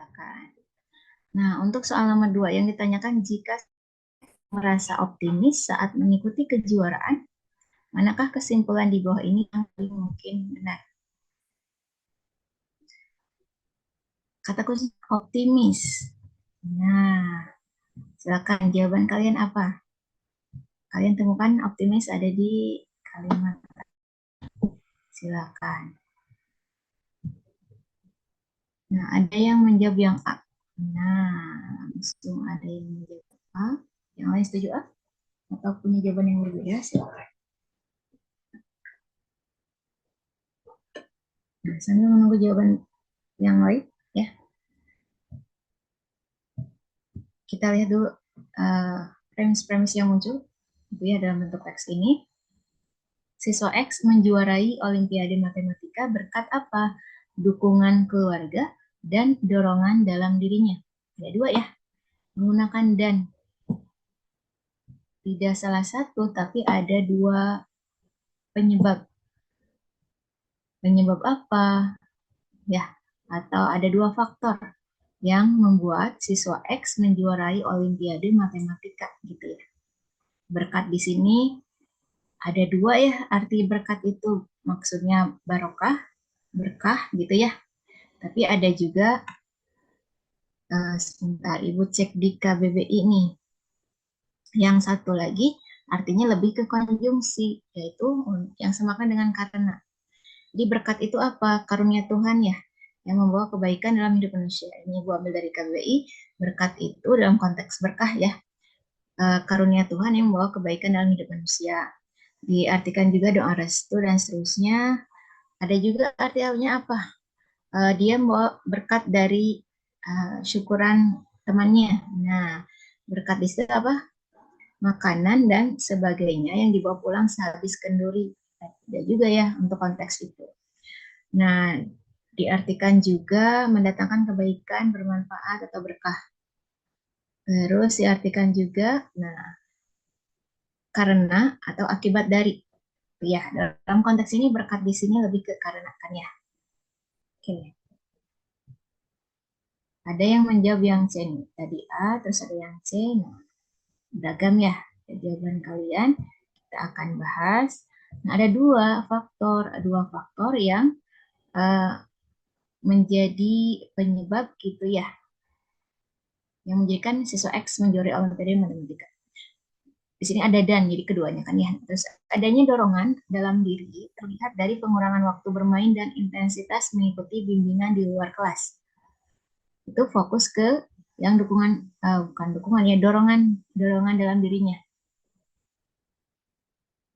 silakan. Nah, untuk soal nomor 2 yang ditanyakan, jika merasa optimis saat mengikuti kejuaraan, manakah kesimpulan di bawah ini yang paling mungkin benar? Kata kunci optimis. Nah, silakan jawaban kalian apa? Kalian temukan optimis ada di kalimat. Silakan. Nah, ada yang menjawab yang A. Nah, langsung ada yang menjawab A. Yang lain setuju A? Atau punya jawaban yang berbeda? Silakan. Nah, sambil menunggu jawaban yang lain, ya. Kita lihat dulu premis-premis yang muncul, itu ya dalam bentuk teks ini. Siswa X menjuarai Olimpiade Matematika berkat apa? Dukungan keluarga dan dorongan dalam dirinya. Ada dua ya, menggunakan dan. Tidak salah satu, tapi ada dua penyebab. Penyebab apa? Ya, atau ada dua faktor yang membuat siswa X menjuarai Olimpiade Matematika, gitu ya. Berkat di sini ada dua ya, arti berkat itu maksudnya barokah, berkah gitu ya. Tapi ada juga, sebentar Ibu cek di KBBI nih. Yang satu lagi artinya lebih ke konjungsi, yaitu yang semakan dengan karena. Jadi berkat itu apa? Karunia Tuhan ya, yang membawa kebaikan dalam hidup manusia. Ini Ibu ambil dari KBBI, berkat itu dalam konteks berkah ya, karunia Tuhan yang membawa kebaikan dalam hidup manusia. Diartikan juga doa restu dan seterusnya. Ada juga artinya apa? Dia membawa berkat dari syukuran temannya. Nah, berkat di situ apa? Makanan dan sebagainya yang dibawa pulang sehabis kenduri. Ada juga ya untuk konteks itu. Nah, diartikan juga mendatangkan kebaikan, bermanfaat atau berkah. Terus diartikan juga, nah, karena atau akibat dari. Ya, dalam konteks ini berkat di sini lebih ke karena kan ya. Oke. Ada yang menjawab yang C nih. Tadi A, terus ada yang C. Nah, beragam ya jawaban kalian. Kita akan bahas. Nah, ada dua faktor yang menjadi penyebab gitu ya, yang menjadikan siswa X menjuarai Olimpiade Matematika. Di sini ada dan, jadi keduanya kan ya. Terus adanya dorongan dalam diri terlihat dari pengurangan waktu bermain dan intensitas mengikuti bimbingan di luar kelas. Itu fokus ke yang dukungan, bukan dukungan ya, dorongan dalam dirinya.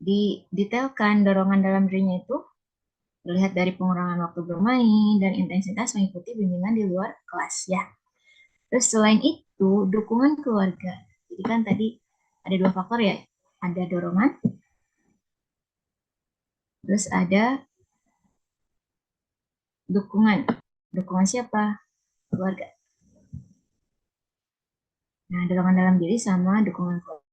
Didetailkan dorongan dalam dirinya itu terlihat dari pengurangan waktu bermain dan intensitas mengikuti bimbingan di luar kelas ya. Terus selain itu, dukungan keluarga. Jadi kan tadi ada dua faktor ya, ada dorongan, terus ada dukungan. Dukungan siapa? Keluarga. Nah, dorongan dalam diri sama dukungan keluarga.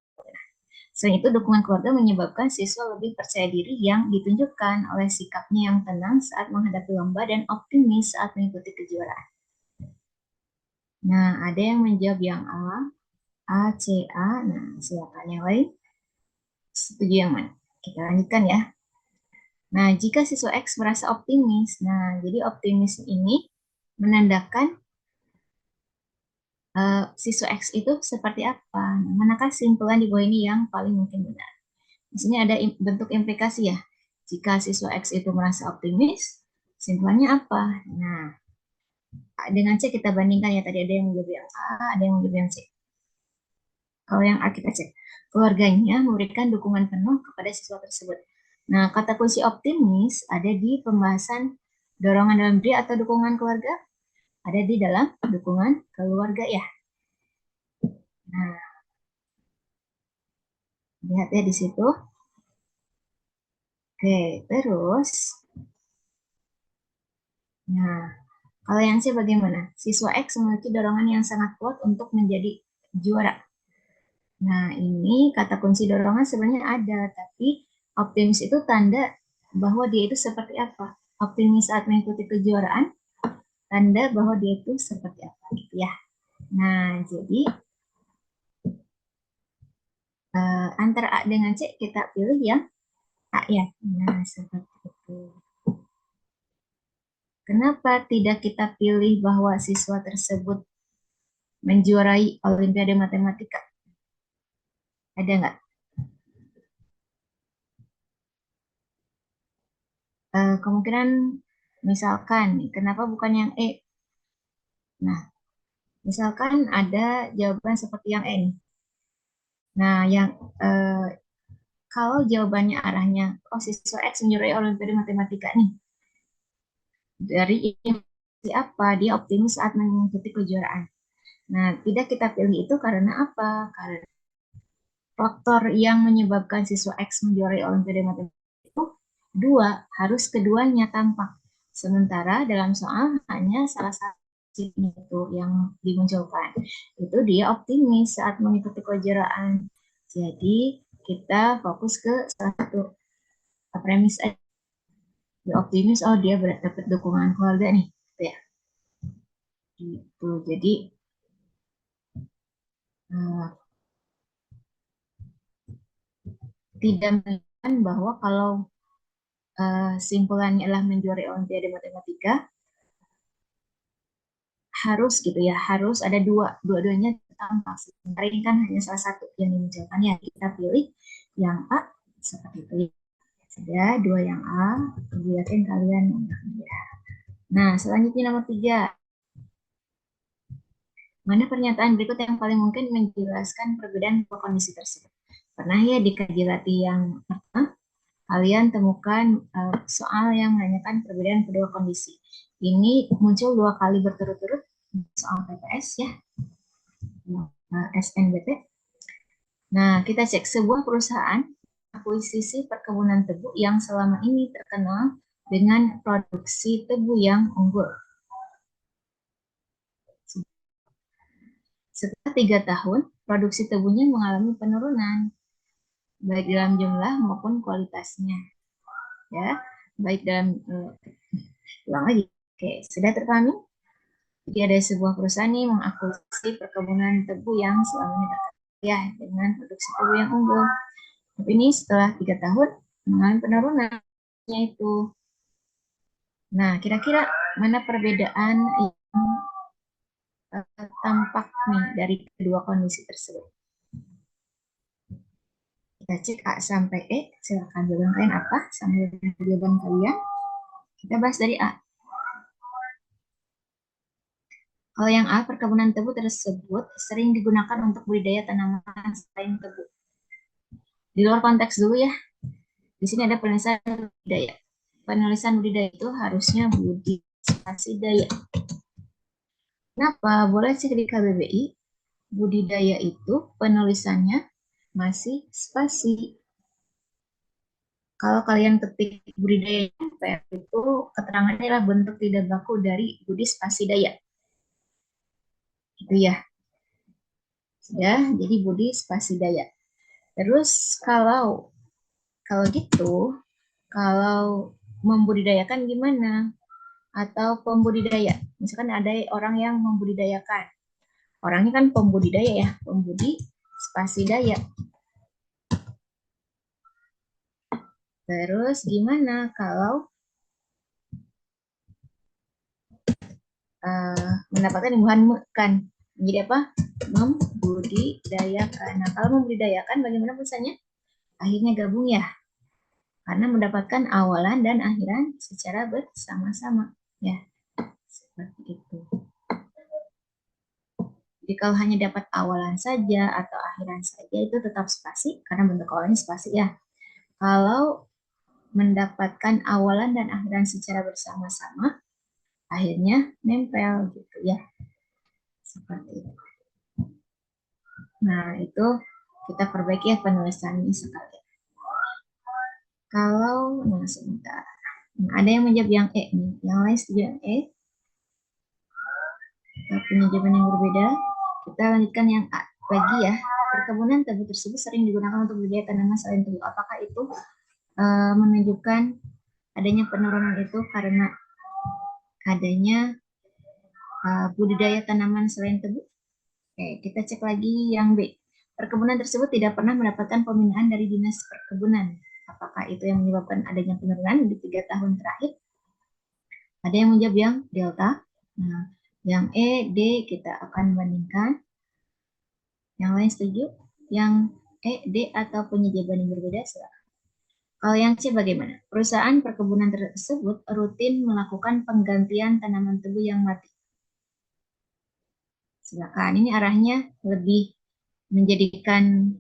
Selain itu, dukungan keluarga menyebabkan siswa lebih percaya diri yang ditunjukkan oleh sikapnya yang tenang saat menghadapi lomba dan optimis saat mengikuti kejuaraan. Nah, ada yang menjawab yang A, C, A. Nah, silakan yang lain. Setuju yang mana? Kita lanjutkan ya. Nah, jika siswa X merasa optimis, nah jadi optimis ini menandakan siswa X itu seperti apa? Nah, manakah kesimpulan di bawah ini yang paling mungkin benar? Di sini ada bentuk implikasi ya. Jika siswa X itu merasa optimis, kesimpulannya apa? Nah, dengan C kita bandingkan ya, tadi ada yang menjawab yang A, ada yang menjawab yang C. Kalau yang A kita cek, keluarganya memberikan dukungan penuh kepada siswa tersebut. Nah, kata kunci optimis ada di pembahasan dorongan dalam diri atau dukungan keluarga, ada di dalam dukungan keluarga ya. Nah, lihat ya di situ. Oke, terus, nah, kalau yang C bagaimana? Siswa X memiliki dorongan yang sangat kuat untuk menjadi juara. Nah, ini kata kunci dorongan sebenarnya ada, tapi optimis itu tanda bahwa dia itu seperti apa. Optimis saat mengikuti kejuaraan, tanda bahwa dia itu seperti apa. ya. Nah, jadi antara A dengan C kita pilih yang A ya. Nah, seperti itu. Kenapa tidak kita pilih bahwa siswa tersebut menjuarai Olimpiade Matematika? Ada nggak? Kemungkinan misalkan, kenapa bukan yang E? Nah, misalkan ada jawaban seperti yang E nih. Nah, yang eh, kalau jawabannya arahnya, oh siswa X menjuarai Olimpiade Matematika nih. Dari informasi apa? Dia optimis saat mengikuti kejuaraan. Nah, tidak kita pilih itu karena apa? Karena faktor yang menyebabkan siswa X menjuarai Olimpiade Matematika itu dua, harus keduanya tampak. Sementara dalam soal hanya salah satu itu yang dimunculkan. Itu dia optimis saat mengikuti kejuaraan. Jadi kita fokus ke salah satu premis aja. Dia optimis, oh dia dapat dukungan keluarga nih. Gitu ya. Gitu. Jadi uh, tidak menunjukkan bahwa kalau simpulannya adalah menjuarai Olimpiade Matematika, harus gitu ya, harus ada dua-duanya tampak. Sebenarnya ini kan hanya salah satu yang dimunculkan ya, kita pilih yang A seperti itu. Sudah dua yang A, yakin kalian. Nah, selanjutnya nomor 3. Mana pernyataan berikut yang paling mungkin menjelaskan perbedaan dua kondisi tersebut? Pernah ya dikaji latih yang pertama, kalian temukan soal yang menanyakan perbedaan kedua kondisi. Ini muncul 2 kali berturut-turut soal PPS ya, SNBT. Nah, kita cek sebuah perusahaan akuisisi perkebunan tebu yang selama ini terkenal dengan produksi tebu yang unggul. Setelah 3 tahun, produksi tebunya mengalami penurunan, baik dalam jumlah maupun kualitasnya. Ya, baik dalam ulang lagi. Oke, sudah terpahami? Jadi ada sebuah perusahaan nih mengakuisisi perkebunan tebu yang selama ini terkenal ya dengan produksi tebu yang unggul. Tapi ini setelah 3 tahun mengalami penurunannya itu. Nah, kira-kira mana perbedaan yang tampak nih dari kedua kondisi tersebut? Kita cek A sampai E. Silakan jawaban kalian apa? Sambil jawaban kalian. Kita bahas dari A. Kalau yang A, perkebunan tebu tersebut sering digunakan untuk budidaya tanaman selain tebu. Di luar konteks dulu ya. Di sini ada penulisan budidaya. Penulisan budidaya itu harusnya budi spasi daya. Kenapa? Boleh cek di KBBI. Budidaya itu penulisannya masih spasi. Kalau kalian ketik budidaya itu keterangannya adalah bentuk tidak baku dari budi spasi daya. Gitu ya. Sudah, jadi budi spasi daya. Terus kalau gitu, kalau membudidayakan gimana? Atau pembudidaya. Misalkan ada orang yang membudidayakan. Orangnya kan pembudidaya ya, pembudi spasi daya. Terus gimana kalau mendapatkan imbuhan kan? Jadi apa? Membudidayakan. Nah, kalau membudidayakan bagaimana pesannya? Akhirnya gabung ya, karena mendapatkan awalan dan akhiran secara bersama-sama. Ya, seperti itu. Jadi kalau hanya dapat awalan saja atau akhiran saja itu tetap spasi, karena bentuk awalnya spasi ya. Kalau mendapatkan awalan dan akhiran secara bersama-sama, akhirnya nempel gitu ya. Seperti itu. Nah, itu kita perbaiki ya penulisannya sekali. Kalau, nah sebentar. Nah, ada yang menjawab yang E nih. Yang lain setuju yang E. Kita punya jawaban yang berbeda. Kita lanjutkan yang A. Bagi ya, perkebunan tebu tersebut sering digunakan untuk budidaya tanaman selain tebu. Apakah itu menunjukkan adanya penurunan itu karena adanya budidaya tanaman selain tebu? Oke, kita cek lagi yang B. Perkebunan tersebut tidak pernah mendapatkan pembinaan dari Dinas Perkebunan. Apakah itu yang menyebabkan adanya penurunan di 3 tahun terakhir? Ada yang menjawab yang delta. Nah, yang E, D kita akan bandingkan. Yang lain setuju? Yang E, D atau punya jawaban yang berbeda? Silakan. Kalau yang C bagaimana? Perusahaan perkebunan tersebut rutin melakukan penggantian tanaman tebu yang mati. Silakan. Ini arahnya lebih menjadikan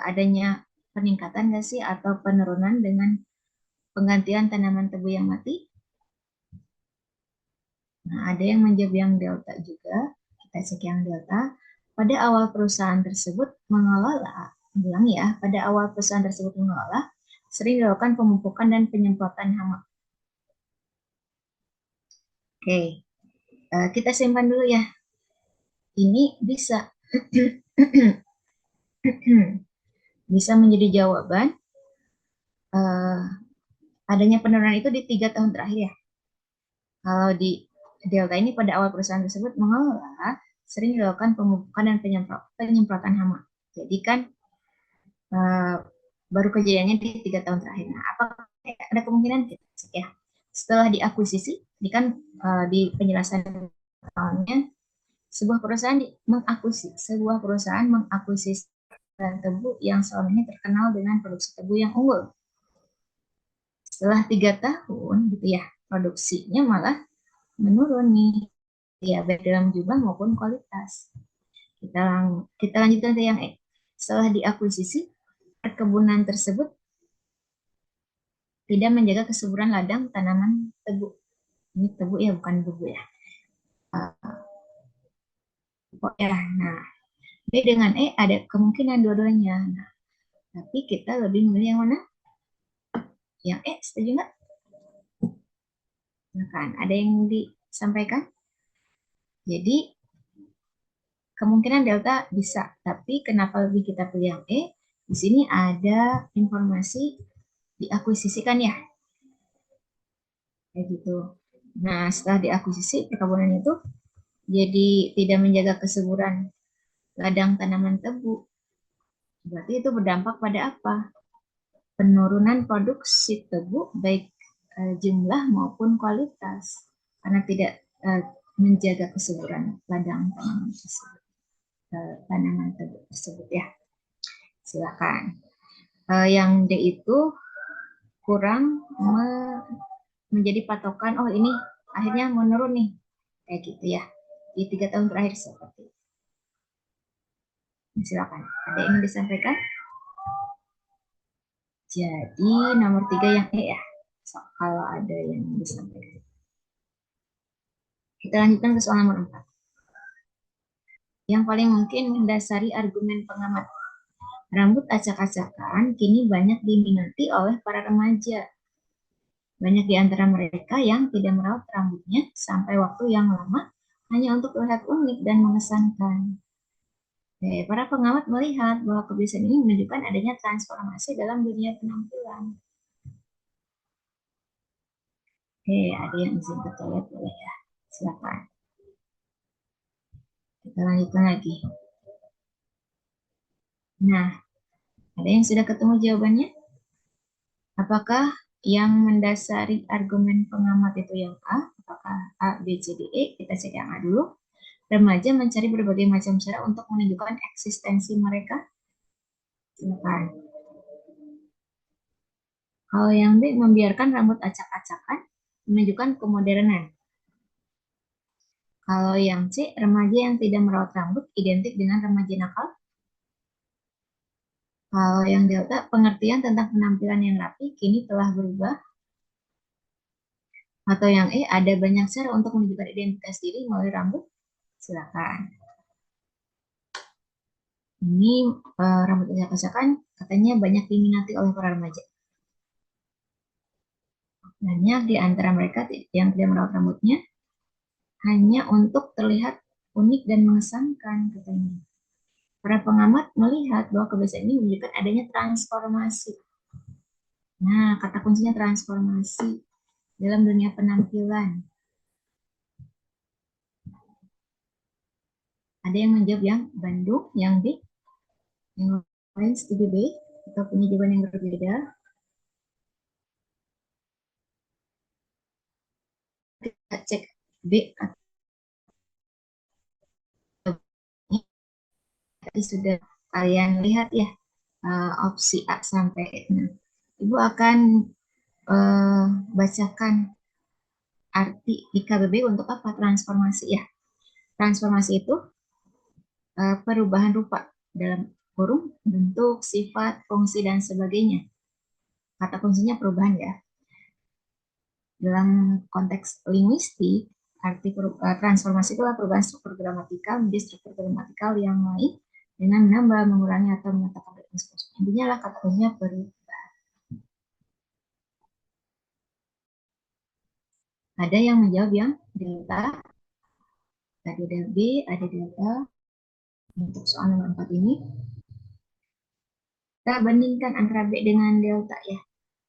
adanya peningkatan nggak sih atau penurunan dengan penggantian tanaman tebu yang mati? Nah, ada yang menjawab yang delta juga. Kita cek yang delta. Pada awal perusahaan tersebut mengelola, bilang ya, pada awal perusahaan tersebut mengelola, sering dilakukan pemupukan dan penyemprotan hama. Oke, kita simpan dulu ya. Ini bisa bisa menjadi jawaban adanya penurunan itu di 3 tahun terakhir ya. Kalau di delta ini pada awal perusahaan tersebut mengelola sering dilakukan pemupukan dan penyemprotan hama. Jadi kan baru kejadiannya di 3 tahun terakhir. Nah, apakah ada kemungkinan kita ya setelah diakuisisi, ini kan di penjelasan awalnya sebuah perusahaan mengakuisisi tebu yang selama ini terkenal dengan produksi tebu yang unggul. Setelah 3 tahun gitu ya, produksinya malah menurun nih, ya baik dalam jumlah maupun kualitas. Kita lanjutkan ke yang E. Setelah diakuisisi, perkebunan tersebut tidak menjaga kesuburan ladang tanaman tebu. Ini tebu ya, bukan bebu ya. Ya, nah B dengan E ada kemungkinan dua-duanya. Nah, tapi kita lebih memilih yang mana? Yang E, setuju nggak? Nah, kan, ada yang disampaikan? Jadi, kemungkinan delta bisa, tapi kenapa lebih kita pilih yang E? Di sini ada informasi diakuisisikan ya. Kayak gitu. Nah, setelah diakuisisi, perkebunan itu jadi tidak menjaga kesuburan ladang tanaman tebu. Berarti itu berdampak pada apa? Penurunan produksi tebu, baik jumlah maupun kualitas, karena tidak menjaga kesuburan ladang tanaman tersebut, tanaman tebu tersebut ya. Silakan. Yang D itu kurang menjadi patokan. Oh ini akhirnya menurun nih, kayak gitu ya. Di 3 tahun terakhir seperti itu. Silakan. Ada yang ingin disampaikan? Jadi nomor 3 yang E ya. So, kalau ada yang disampaikan. Kita lanjutkan ke soal nomor 4. Yang paling mungkin mendasari argumen pengamat. Rambut acak-acakan kini banyak diminati oleh para remaja. Banyak di antara mereka yang tidak merawat rambutnya sampai waktu yang lama hanya untuk terlihat unik dan mengesankan. Para pengamat melihat bahwa kebiasaan ini menunjukkan adanya transformasi dalam dunia penampilan. Ada yang izin ke toilet boleh ya? Silakan. Kita lanjutkan lagi. Nah, ada yang sudah ketemu jawabannya? Apakah yang mendasari argumen pengamat itu yang A? Apakah A, B, C, D, E? Kita cek yang A dulu. Remaja mencari berbagai macam cara untuk menunjukkan eksistensi mereka. Silakan. Kalau yang B, membiarkan rambut acak-acakan menunjukkan kemodernan. Kalau yang C, remaja yang tidak merawat rambut identik dengan remaja nakal. Kalau yang delta, pengertian tentang penampilan yang rapi kini telah berubah. Atau yang E, ada banyak cara untuk menunjukkan identitas diri melalui rambut. Silakan. Ini rambut acak-acakan katanya banyak diminati oleh para remaja. Banyak di antara mereka yang tidak merawat rambutnya hanya untuk terlihat unik dan mengesankan katanya. Para pengamat melihat bahwa kebiasaan ini menunjukkan adanya transformasi. Nah, kata kuncinya transformasi dalam dunia penampilan. Ada yang menjawab yang Bandung, yang B, yang lain setuju B, atau punya jawaban yang berbeda. Kita cek B atau B. Tadi sudah kalian lihat ya, opsi A sampai E. Nah, Ibu akan uh, bacakan arti di KBB untuk apa? Transformasi ya. Transformasi itu perubahan rupa dalam kurung, bentuk, sifat, fungsi, dan sebagainya. Kata kuncinya perubahan ya. Dalam konteks linguistik, arti transformasi itulah perubahan struktur gramatikal menjadi struktur gramatikal yang lain dengan menambah, mengurangi, atau menyatakan berkonstruksi. Intinya lah kata kuncinya perubahan. Ada yang menjawab yang delta, tadi ada B, ada delta. Untuk soal nomor 4 ini, kita bandingkan antara B dengan delta ya.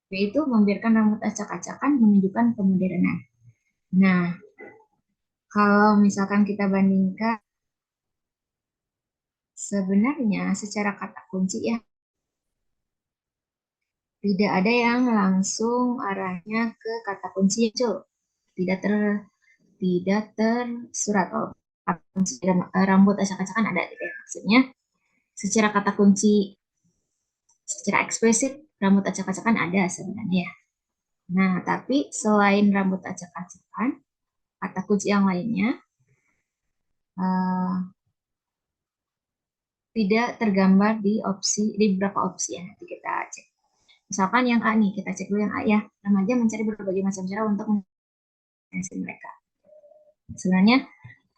B itu membiarkan rambut acak-acakan menunjukkan kemodernan. Nah, kalau misalkan kita bandingkan, sebenarnya secara kata kunci ya, tidak ada yang langsung arahnya ke kata kunci muncul. Tidak ter tidak tersurat. Oh, kata kunci rambut acak-acakan ada gitu ya. Maksudnya secara kata kunci, secara eksplisit rambut acak-acakan ada sebenarnya. Nah, tapi selain rambut acak-acakan, kata kunci yang lainnya uh, tidak tergambar di beberapa opsi ya. Nanti kita cek. Misalkan yang A nih, kita cek dulu yang A ya. Remaja mencari berbagai macam cara untuk mengenai mereka. Sebenarnya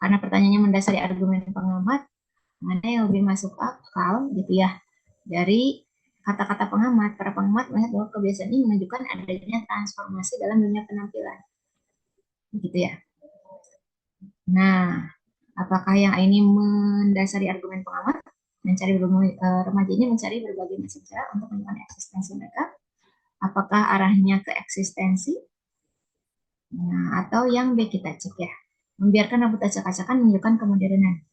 karena pertanyaannya mendasari argumen pengamat, mana yang lebih masuk akal gitu ya. Dari kata-kata pengamat, para pengamat melihat bahwa kebiasaan ini menunjukkan adanya transformasi dalam dunia penampilan. Gitu ya. Nah, apakah yang ini mendasari argumen pengamat? Remaja ini mencari berbagai macam cara untuk menemukan eksistensi mereka. Apakah arahnya ke eksistensi? Nah, atau yang B kita cek ya. Membiarkan rambut acak-acakan menunjukkan kemodernan.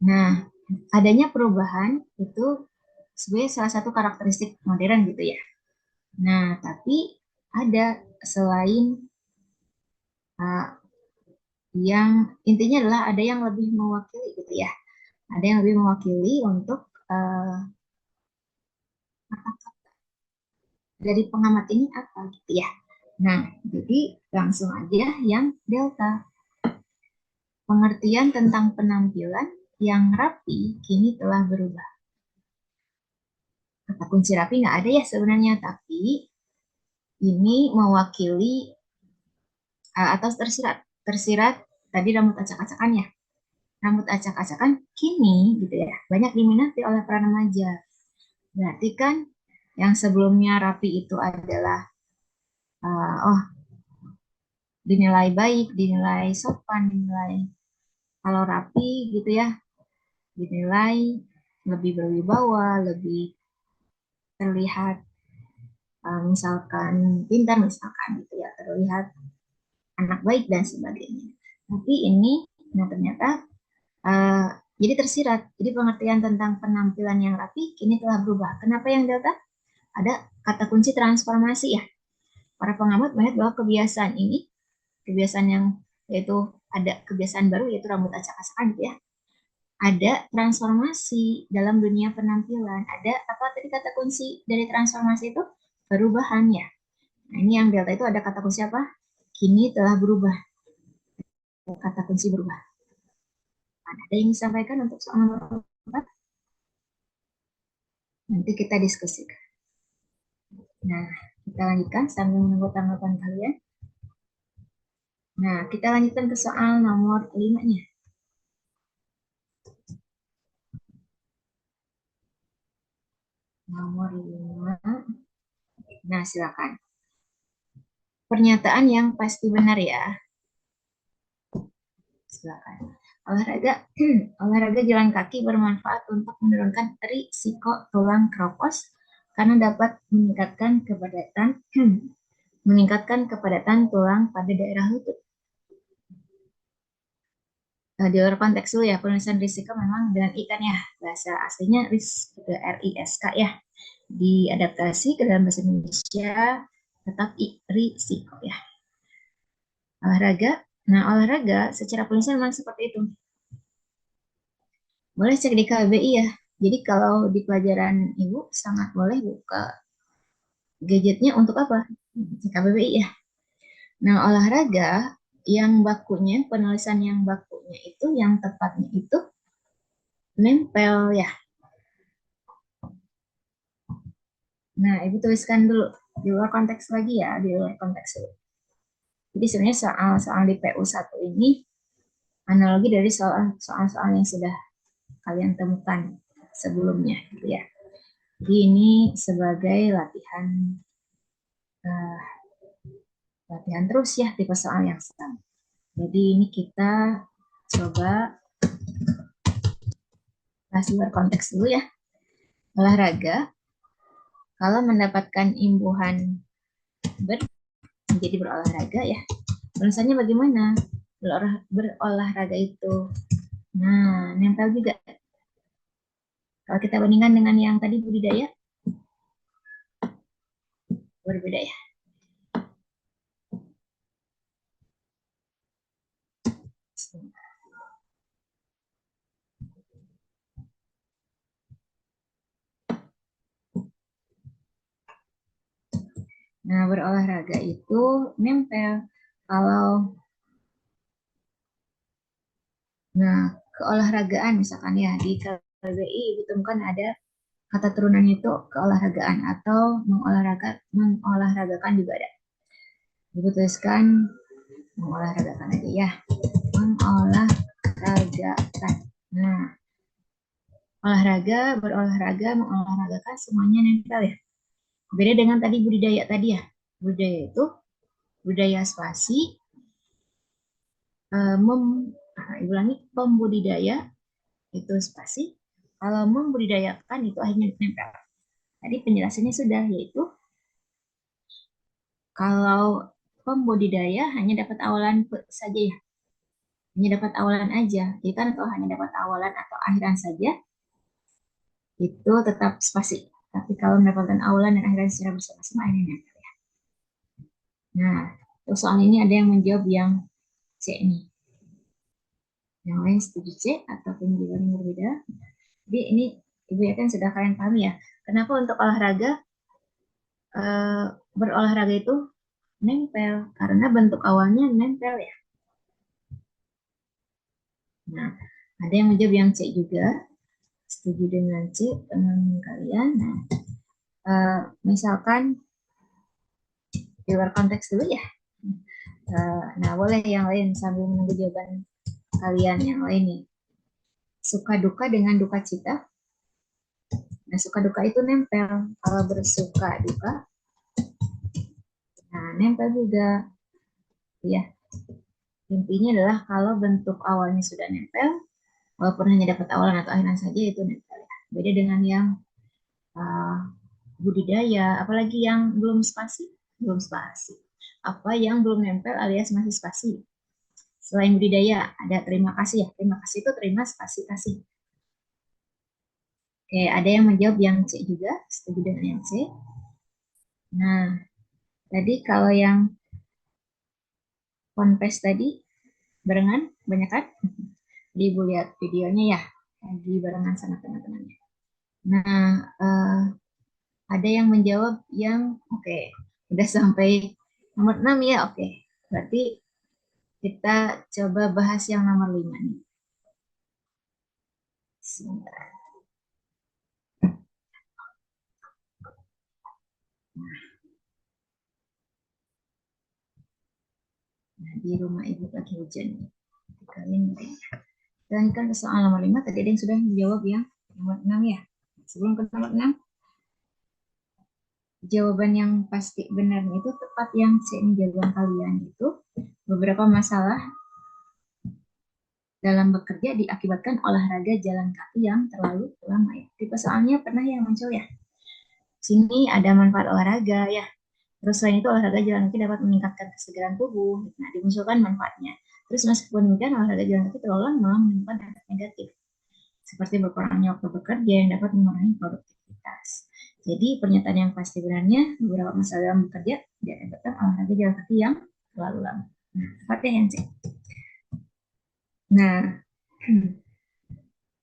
Nah, adanya perubahan itu sebagai salah satu karakteristik modern gitu ya. Nah, tapi ada selain uh, yang intinya adalah ada yang lebih mewakili gitu ya. Ada yang lebih mewakili untuk dari pengamat ini apa gitu ya. Nah, jadi langsung aja yang delta. Pengertian tentang penampilan yang rapi kini telah berubah. Kata kunci rapi nggak ada ya sebenarnya, tapi ini mewakili atau tersirat. Tersirat tadi rambut acak-acakan ya. Rambut acak-acakan kini gitu ya, banyak diminati oleh para remaja. Berarti kan yang sebelumnya rapi itu adalah oh dinilai baik, dinilai sopan, dinilai kalau rapi gitu ya, dinilai lebih berwibawa, lebih terlihat misalkan pintar misalkan gitu ya, terlihat anak baik dan sebagainya. Tapi ini, nah ternyata uh, jadi tersirat. Jadi pengertian tentang penampilan yang rapi kini telah berubah. Kenapa yang delta? Ada kata kunci transformasi ya. Para pengamat melihat bahwa kebiasaan ini, kebiasaan yang yaitu ada kebiasaan baru yaitu rambut acak-acakan gitu ya. Ada transformasi dalam dunia penampilan. Ada apa tadi kata kunci dari transformasi itu? Perubahan ya. Nah, ini yang delta itu ada kata kunci apa? Kini telah berubah. Kata kunci berubah. Ada yang disampaikan untuk soal nomor 4? Nanti kita diskusikan. Nah, kita lanjutkan sambil menunggu tanggapan kalian. Nah, kita lanjutkan ke soal nomor 5-nya. Nomor 5. Nah, silakan. Pernyataan yang pasti benar ya. Silakan. Olahraga jalan kaki bermanfaat untuk menurunkan risiko tulang keropos karena dapat meningkatkan kepadatan tulang pada daerah lutut. di luar konteks dulu ya, penulisan risiko memang dengan I kan ya, bahasa aslinya risk, RISK ya, diadaptasi ke dalam bahasa Indonesia tetap risiko ya. Olahraga, nah olahraga secara penulisan memang seperti itu. Boleh cek di KBBI ya. Jadi kalau di pelajaran Ibu sangat boleh buka gadgetnya untuk apa? Di KBBI ya. Nah olahraga yang bakunya, penulisan yang bakunya itu, yang tepatnya itu nempel ya. Nah, Ibu tuliskan dulu di luar konteks lagi ya, di luar konteks dulu. Jadi sebenarnya soal-soal di PU1 ini analogi dari soal-soal yang sudah kalian temukan sebelumnya gitu ya. Jadi ini sebagai latihan uh, latihan terus ya tipe soal yang sama. Jadi ini kita coba bahas luar konteks dulu ya. Olahraga kalau mendapatkan imbuhan menjadi berolahraga ya. Tulisannya bagaimana? Berolahraga itu. Nah, nempel juga. Kalau kita bandingkan dengan yang tadi budidaya, berbeda ya. Nah, berolahraga itu nempel. Kalau keolahragaan misalkan ya di KBBI ditemukan ada kata turunannya itu keolahragaan atau mengolahragakan juga ada. Ibu tuliskan mengolahragakan aja ya. Mengolahragakan. Nah, olahraga, berolahraga, mengolahragakan semuanya nempel ya. Beda dengan tadi budidaya tadi ya. Budidaya itu budaya spasi, ulangi, pembudidaya itu spasi. Kalau membudidayakan itu akhirnya nempel. Tadi penjelasannya sudah, yaitu kalau pembudidaya hanya dapat awalan saja ya. Hanya dapat awalan aja. Jadi kan kalau hanya dapat awalan atau akhiran saja, itu tetap spasi. Tapi kalau mendapatkan awalan dan akhiran secara bersama-sama, ini nempel ya. Nah, soal ini ada yang menjawab yang C ini. Yang lain setuju C atau penjelasan yang berbeda. Jadi ini Ibu ya kan sudah kalian pahami ya. Kenapa untuk olahraga berolahraga itu nempel? Karena bentuk awalnya nempel ya. Nah, ada yang menjawab yang C juga. Setuju dengan C dengan kalian. Nah, misalkan di luar konteks dulu ya. Nah, boleh yang lain sambil menunggu jawaban kalian yang lain nih. Suka duka dengan duka cita. Nah, suka duka itu nempel. Kalau bersuka duka, nah nempel juga. Ya, intinya adalah kalau bentuk awalnya sudah nempel, walaupun hanya dapat awalan atau akhiran saja itu nempel. Ya. Beda dengan yang budidaya, apalagi yang belum spasi, belum spasi. Apa yang belum nempel alias masih spasi. Selain budidaya, ada terima kasih ya. Terima kasih itu terima spasi kasih. Oke, ada yang menjawab yang C juga, setuju dengan yang C. Nah, tadi kalau yang confess tadi, barengan, banyak kan? Jadi Ibu lihat videonya ya, lagi barengan sama teman-temannya. Nah, ada yang menjawab yang oke, udah sampai nomor 6 ya, oke. Berarti kita coba bahas yang nomor 5 nih. Sebentar. Nah, di rumah Ibu lagi hujan nih. Kalian dan kan soal nomor 5 tadi ada yang sudah menjawab yang nomor 6 ya. Sebelum ke nomor 6, jawaban yang pasti benarnya itu tepat yang C ini jawaban kalian itu beberapa masalah dalam bekerja diakibatkan olahraga jalan kaki yang terlalu lama ya. Tipe soalnya pernah yang muncul ya. Sini ada manfaat olahraga ya. Terus selain itu olahraga jalan kaki dapat meningkatkan kesegaran tubuh. Nah, dimunculkan manfaatnya. Terus meskipun demikian, olahraga jalan kaki terlalu lama malah menyimpan efek negatif, seperti berkurangnya waktu bekerja yang dapat mengurangi produktivitas. Jadi pernyataan yang pasti benarnya beberapa masalah dalam bekerja diakibatkan olahraga jalan kaki yang terlalu lama. Nah, seperti yang cek. Nah,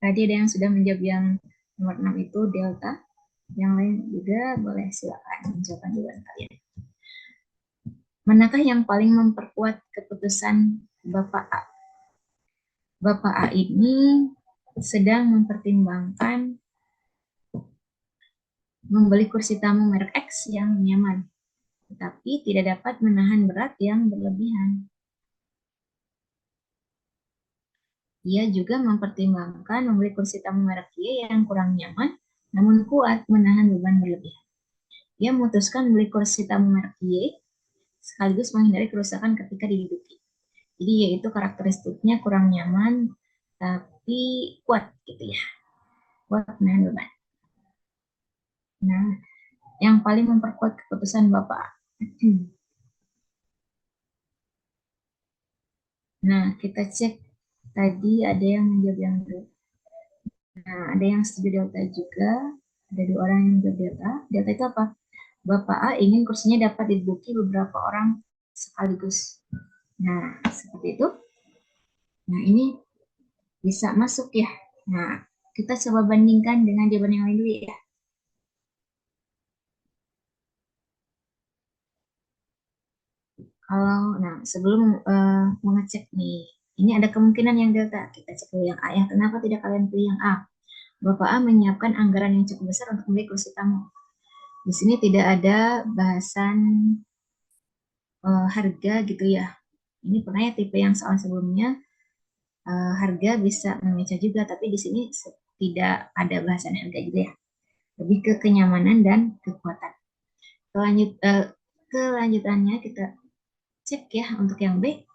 tadi ada yang sudah menjawab yang nomor 6 itu delta. Yang lain juga boleh silakan menjawab jawaban kalian. Manakah yang paling memperkuat keputusan Bapak A? Bapak A ini sedang mempertimbangkan membeli kursi tamu merek X yang nyaman, tetapi tidak dapat menahan berat yang berlebihan. Dia juga mempertimbangkan membeli kursi tamu merek Y yang kurang nyaman, namun kuat menahan beban berlebihan. Dia memutuskan membeli kursi tamu merek Y, sekaligus menghindari kerusakan ketika diduduki. Jadi yaitu karakteristiknya kurang nyaman, tapi kuat gitu ya, kuat menahan beban. Nah, yang paling memperkuat keputusan Bapak. Nah, kita cek tadi ada yang menjawab yang Nah, ada yang setuju delta juga. Ada 2 orang yang menjawab delta. Delta itu apa? Bapak A ingin kursinya dapat diduduki beberapa orang sekaligus. Nah, seperti itu. Nah, ini bisa masuk ya. Nah, kita coba bandingkan dengan jawaban yang lain dulu ya. Nah, sebelum mengecek nih, ini ada kemungkinan yang delta. Kita cek dulu yang A ya. Kenapa tidak kalian pilih yang A? Bapak A menyiapkan anggaran yang cukup besar untuk membeli kursi tamu. Di sini tidak ada bahasan harga gitu ya. Ini pernah ya tipe yang soal sebelumnya harga bisa memecah juga, tapi di sini tidak ada bahasan harga juga ya. Lebih ke kenyamanan dan kekuatan. Kelanjutannya kita cek ya untuk yang B.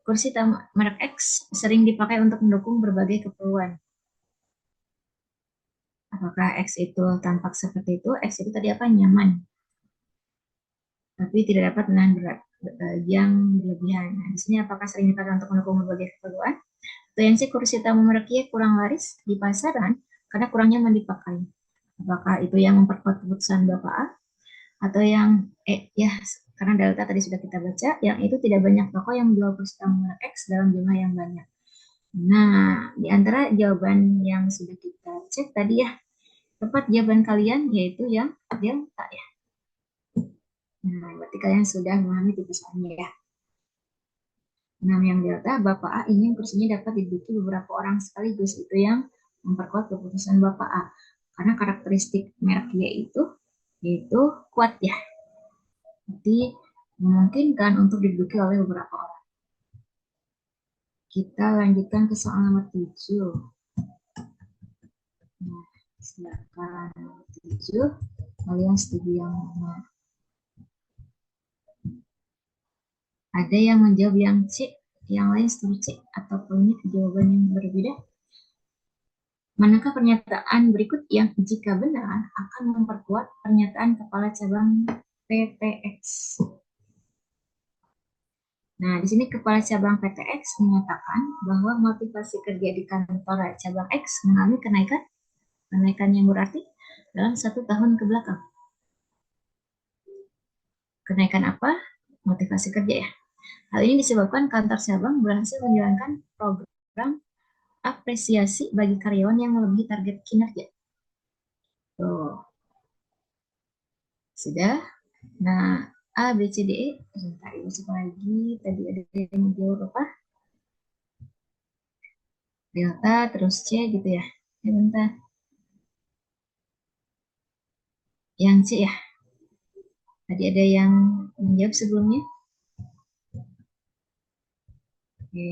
Kursi merek X sering dipakai untuk mendukung berbagai keperluan. Apakah X itu tampak seperti itu? X itu tadi apa? Nyaman, tapi tidak dapat menahan berat yang berlebihan. Nah, di sini apakah sering dipakai untuk mendukung berbagai keperluan? Atau yang C, kursi tamu merek Y kurang laris di pasaran karena kurang nyaman dipakai. Apakah itu yang memperkuat keputusan Bapak A? Atau yang ya karena delta tadi sudah kita baca, yang itu tidak banyak toko yang menjual kursi tamu merek X dalam jumlah yang banyak. Nah, di antara jawaban yang sudah kita cek tadi ya, tepat jawaban kalian yaitu yang delta ya. Nah, berarti kalian sudah memahami tipusannya ya. Nah, yang delta, Bapak A ingin kursinya dapat diduduki beberapa orang sekaligus. Itu yang memperkuat keputusan Bapak A. Karena karakteristik merek Y itu yaitu kuat ya. Jadi memungkinkan untuk diduduki oleh beberapa orang. Kita lanjutkan ke soal nomor 7. Nah, silakan nomor 7. Kalian setuju yang mana? Ada yang menjawab yang C, yang lain setuju C, atau punya jawaban yang berbeda? Manakah pernyataan berikut yang jika benar akan memperkuat pernyataan Kepala Cabang PTX? Nah, di sini Kepala Cabang PTX menyatakan bahwa motivasi kerja di kantor cabang X mengalami kenaikan yang berarti dalam 1 tahun ke belakang. Kenaikan apa? Motivasi kerja ya. Hal ini disebabkan kantor cabang berhasil menjalankan program apresiasi bagi karyawan yang melebihi target kinerja. Tuh. Sudah? Nah, A, B, C, D, E. Sebentar, ibu cek lagi. Tadi ada yang menjawab apa? Delta, terus C gitu ya. Sebentar. Yang C ya. Tadi ada yang menjawab sebelumnya. Oke.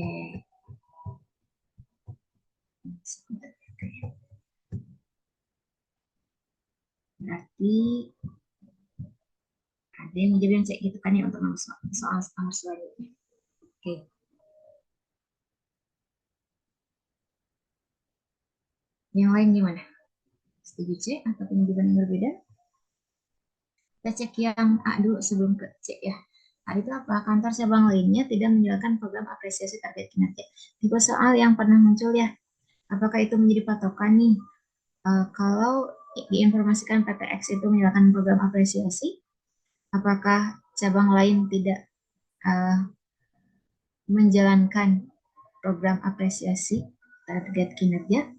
Sebentar. Berarti ada yang menjawab yang C gitu kan ya untuk soal selanjutnya. Oke. Yang lain gimana? Setuju C atau penjawaban yang berbeda? Kita cek yang A dulu sebelum ke C ya. itu apa? Kantor cabang lainnya tidak menjalankan program apresiasi target kinerja. Tipe soal yang pernah muncul ya. Apakah itu menjadi patokan nih? Kalau diinformasikan PT X itu menjalankan program apresiasi, apakah cabang lain tidak menjalankan program apresiasi target kinerja?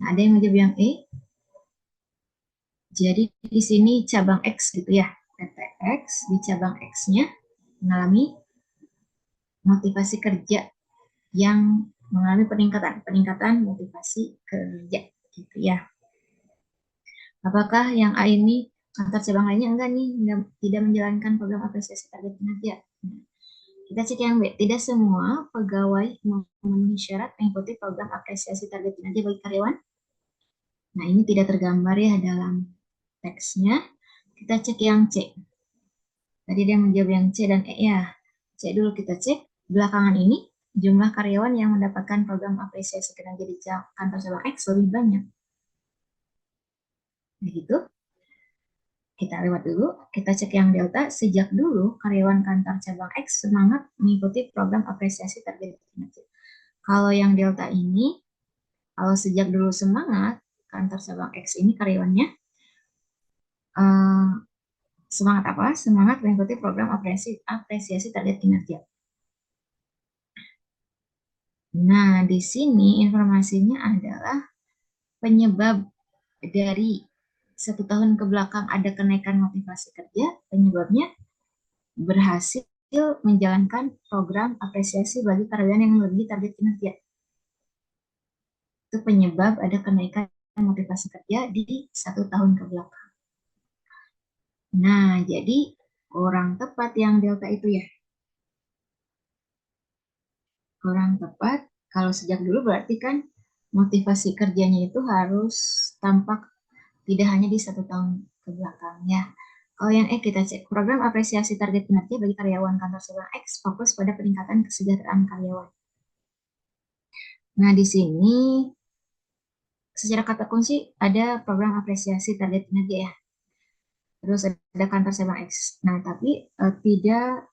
Nah, ada yang menjawab yang E. Jadi di sini cabang X gitu ya. PT X di cabang X-nya mengalami motivasi kerja yang mengalami peningkatan motivasi kerja gitu ya. Apakah yang A ini kantor cabang lainnya enggak nih, tidak menjalankan program apresiasi target kinerja? Kita cek yang B. Tidak semua pegawai memenuhi syarat mengikuti program apresiasi target kinerja bagi karyawan. Nah, ini tidak tergambar ya dalam teksnya. Kita cek yang C. Tadi dia menjawab yang C dan E ya. C dulu kita cek. Belakangan ini, jumlah karyawan yang mendapatkan program apresiasi kinerja di kantor cabang X lebih banyak. Nah, gitu. Kita lewat dulu, kita cek yang delta. Sejak dulu, karyawan kantor cabang X semangat mengikuti program apresiasi target kinerja. Kalau yang delta ini, kalau sejak dulu semangat, kantor cabang X ini karyawannya semangat apa? Semangat mengikuti program apresiasi target kinerja. Nah, di sini informasinya adalah penyebab dari 1 tahun ke belakang ada kenaikan motivasi kerja, penyebabnya berhasil menjalankan program apresiasi bagi karyawan yang melebihi target kinerja. Itu penyebab ada kenaikan motivasi kerja di 1 tahun ke belakang. Nah, jadi kurang tepat yang delta itu ya. Kurang tepat, kalau sejak dulu berarti kan motivasi kerjanya itu harus tampak tidak hanya di 1 tahun ke belakang ya. Kalau yang kita cek program apresiasi target kinerja bagi karyawan kantor cabang X fokus pada peningkatan kesejahteraan karyawan. Nah, di sini secara kata kunci ada program apresiasi target kinerja ya. Terus ada kantor cabang X. Nah, tapi tidak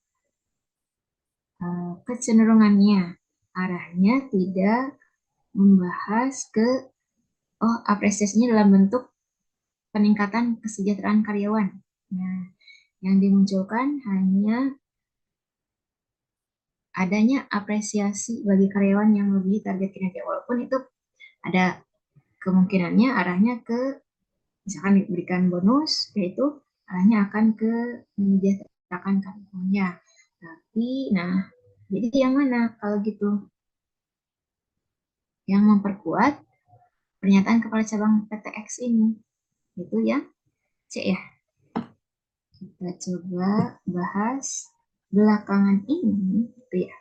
kecenderungannya arahnya tidak membahas ke apresiasinya dalam bentuk peningkatan kesejahteraan karyawan. Nah, yang dimunculkan hanya adanya apresiasi bagi karyawan yang melebihi target kinerja, walaupun itu ada kemungkinannya arahnya ke misalkan diberikan bonus, yaitu arahnya akan ke mensejahterakan karyawannya. Tapi, nah, jadi yang mana kalau gitu? Yang memperkuat pernyataan kepala cabang PT X ini, itu yang C ya. Kita coba bahas belakangan ini, gitu ya.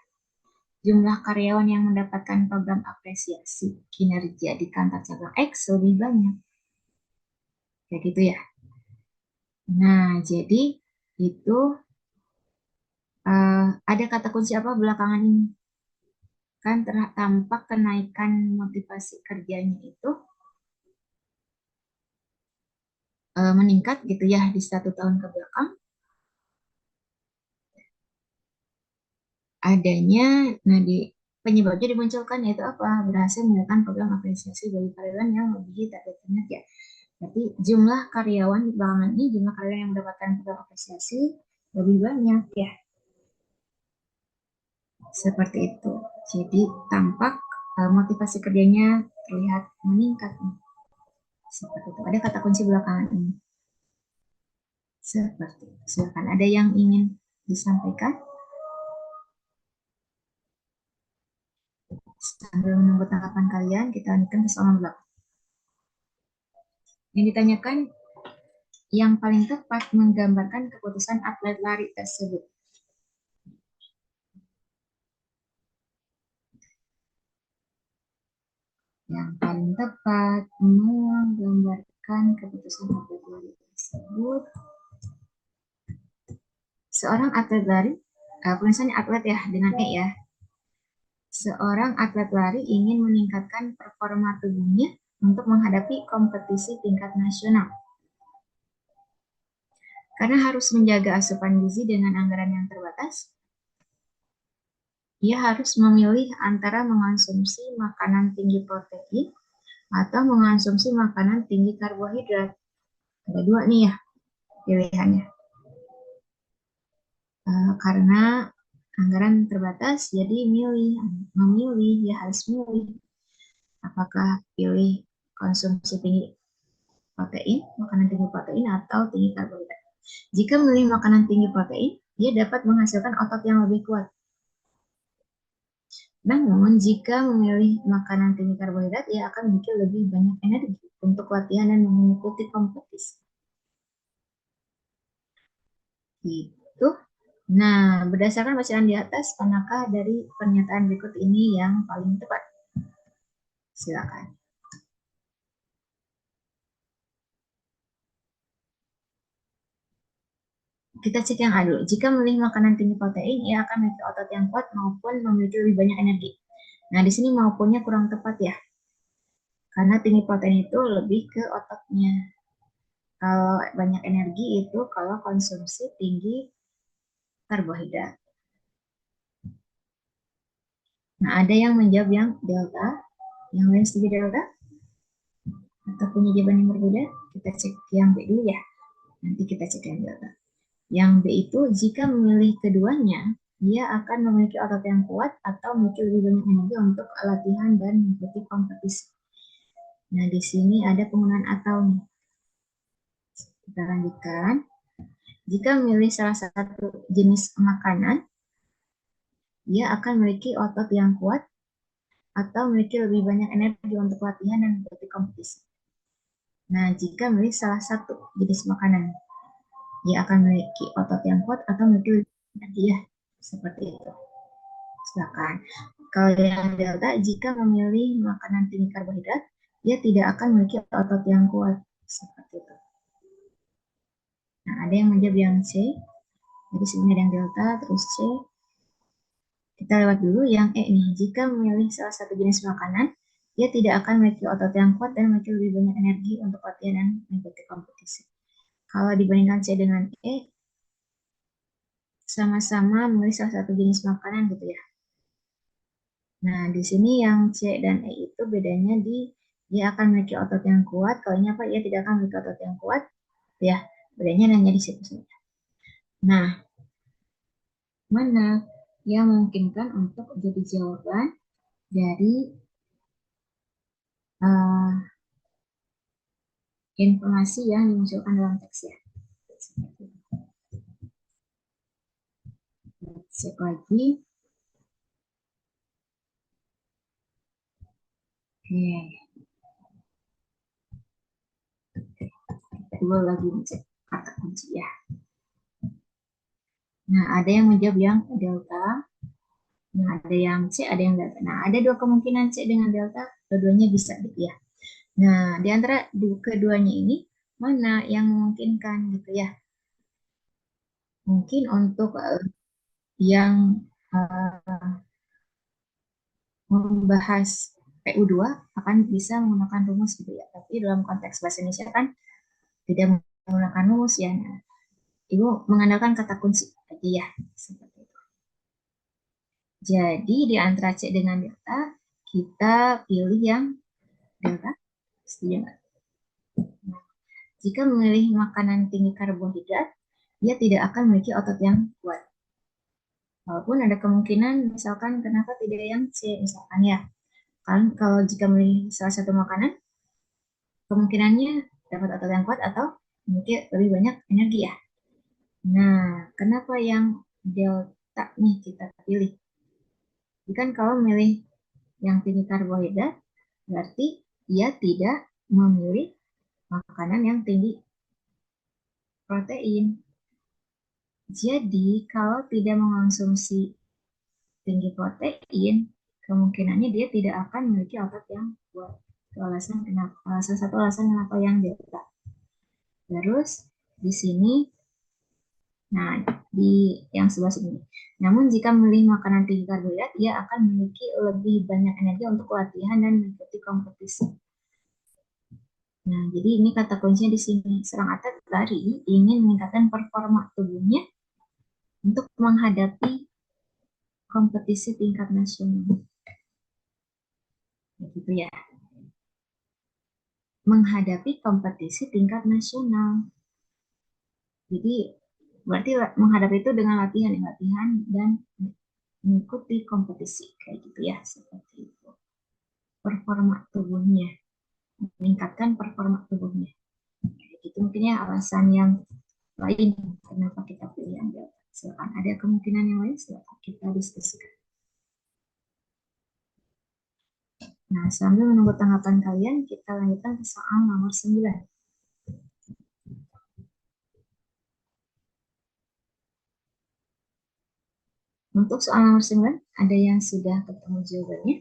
Jumlah karyawan yang mendapatkan program apresiasi kinerja di kantor cabang X lebih banyak. Kayak gitu ya. Nah, jadi itu ada kata kunci apa belakangan ini? Kan tampak kenaikan motivasi kerjanya itu meningkat gitu ya di 1 tahun ke belakang. Adanya, nah di penyebabnya dimunculkan yaitu apa? Berhasil menjalankan program apresiasi bagi karyawan yang melebihi target kinerja. Berarti jumlah karyawan di belakangan ini, jumlah karyawan yang mendapatkan program apresiasi lebih banyak ya. Seperti itu. Jadi tampak motivasi kerjanya terlihat meningkat. Seperti itu. Ada kata kunci belakangan ini. Seperti itu. Silakan. Ada yang ingin disampaikan? Sambil menunggu tanggapan kalian, kita lanjutkan ke soal belakang. Yang ditanyakan, yang paling tepat menggambarkan keputusan atlet lari tersebut. Yang paling tepat menggambarkan keputusan atlet lari tersebut. Seorang atlet lari, tulisannya atlet ya, dengan E ya. Seorang atlet lari ingin meningkatkan performa tubuhnya untuk menghadapi kompetisi tingkat nasional. Karena harus menjaga asupan gizi dengan anggaran yang terbatas, ia harus memilih antara mengonsumsi makanan tinggi protein atau mengonsumsi makanan tinggi karbohidrat. Ada dua nih ya pilihannya. Karena anggaran terbatas, jadi memilih, ya harus milih. Apakah pilih konsumsi tinggi protein, makanan tinggi protein atau tinggi karbohidrat. Jika memilih makanan tinggi protein, dia dapat menghasilkan otot yang lebih kuat. Namun, jika memilih makanan tinggi karbohidrat, ia akan memiliki lebih banyak energi untuk latihan dan mengikuti kompetisi. Gitu. Nah, berdasarkan bacaan di atas, manakah dari pernyataan berikut ini yang paling tepat? Silakan. Kita cek yang A dulu. Jika memilih makanan tinggi protein, ia akan memiliki otot yang kuat maupun memiliki lebih banyak energi. Nah, di sini maupunnya kurang tepat ya. Karena tinggi protein itu lebih ke ototnya. Kalau banyak energi itu kalau konsumsi tinggi karbohidrat. Nah, ada yang menjawab yang delta, yang lain setuju delta, atau punya jawaban yang berbeda. Kita cek yang B dulu ya. Nanti kita cek yang delta. Yang B itu jika memilih keduanya, dia akan memiliki otot yang kuat atau memiliki lebih banyak energi untuk latihan dan mengikuti kompetisi. Nah, di sini ada penggunaan atau nih. Kita lanjutkan. Jika memilih salah satu jenis makanan, dia akan memiliki otot yang kuat atau memiliki lebih banyak energi untuk latihan dan mengikuti kompetisi. Nah, jika memilih salah satu jenis makanan, dia akan memiliki otot yang kuat atau memiliki lebih banyak energi ya, seperti itu. Silakan. Kalau yang delta, jika memilih makanan tinggi karbohidrat, dia tidak akan memiliki otot yang kuat, seperti itu. Nah, ada yang menjawab yang C. Jadi sebenarnya ada yang delta, terus C. Kita lewat dulu yang E nih. Jika memilih salah satu jenis makanan, dia tidak akan memiliki otot yang kuat dan memiliki lebih banyak energi untuk latihan dan mengikuti kompetisi. Kalau dibandingkan C dengan E, sama-sama memilih salah satu jenis makanan gitu ya. Nah, di sini yang C dan E itu bedanya di dia akan memiliki otot yang kuat. Kalau ini apa? Ia tidak akan memiliki otot yang kuat. Ya, bedanya hanya di situ saja. Nah, mana yang memungkinkan untuk jadi jawaban dari informasi yang dimunculkan dalam teks ya. Cek lagi. Oke. Dua lagi cek kata kunci ya. Nah, ada yang menjawab yang delta. Nah, ada yang C, ada yang delta. Nah, ada dua kemungkinan C dengan delta. Keduanya bisa gitu ya. Nah, di antara keduanya ini, mana yang memungkinkan gitu ya. Mungkin untuk yang membahas PU2 akan bisa menggunakan rumus gitu ya. Tapi dalam konteks bahasa Indonesia kan tidak menggunakan rumus ya. Nah, Ibu mengandalkan kata kunci aja ya. Seperti itu. Jadi di antara C dengan delta, kita pilih yang delta. Setuju nggak? Nah, jika memilih makanan tinggi karbohidrat, dia tidak akan memiliki otot yang kuat. Walaupun ada kemungkinan, misalkan kenapa tidak yang C, misalkan ya. Kan kalau jika memilih salah satu makanan, kemungkinannya dapat otot yang kuat atau memiliki lebih banyak energi ya. Nah, kenapa yang delta nih kita pilih? Jadi kan kalau memilih yang tinggi karbohidrat, berarti dia tidak memilih makanan yang tinggi protein. Jadi, kalau tidak mengonsumsi tinggi protein, kemungkinannya dia tidak akan memiliki otot yang kuat. Itu alasan kenapa, salah satu alasan kenapa yang delta. Terus di sini, nah di yang sebelah sini. Namun jika memilih makanan tinggi karbohidrat, ia akan memiliki lebih banyak energi untuk latihan dan mengikuti kompetisi. Nah, jadi ini kata kuncinya di sini. Seorang atlet lari ingin meningkatkan performa tubuhnya untuk menghadapi kompetisi tingkat nasional. Begitu ya. Menghadapi kompetisi tingkat nasional. Jadi berarti menghadapi itu dengan latihan dan mengikuti kompetisi kayak gitu ya, seperti itu. Performa tubuhnya, meningkatkan performa tubuhnya. Itu mungkin ya alasan yang lain kenapa kita pilih yang Delta. Silakan ada kemungkinan yang lain, silakan kita diskusikan. Nah, sambil menunggu tanggapan kalian, kita lanjutkan ke soal nomor 9. Untuk soal nomor 9, ada yang sudah ketemu jawabannya?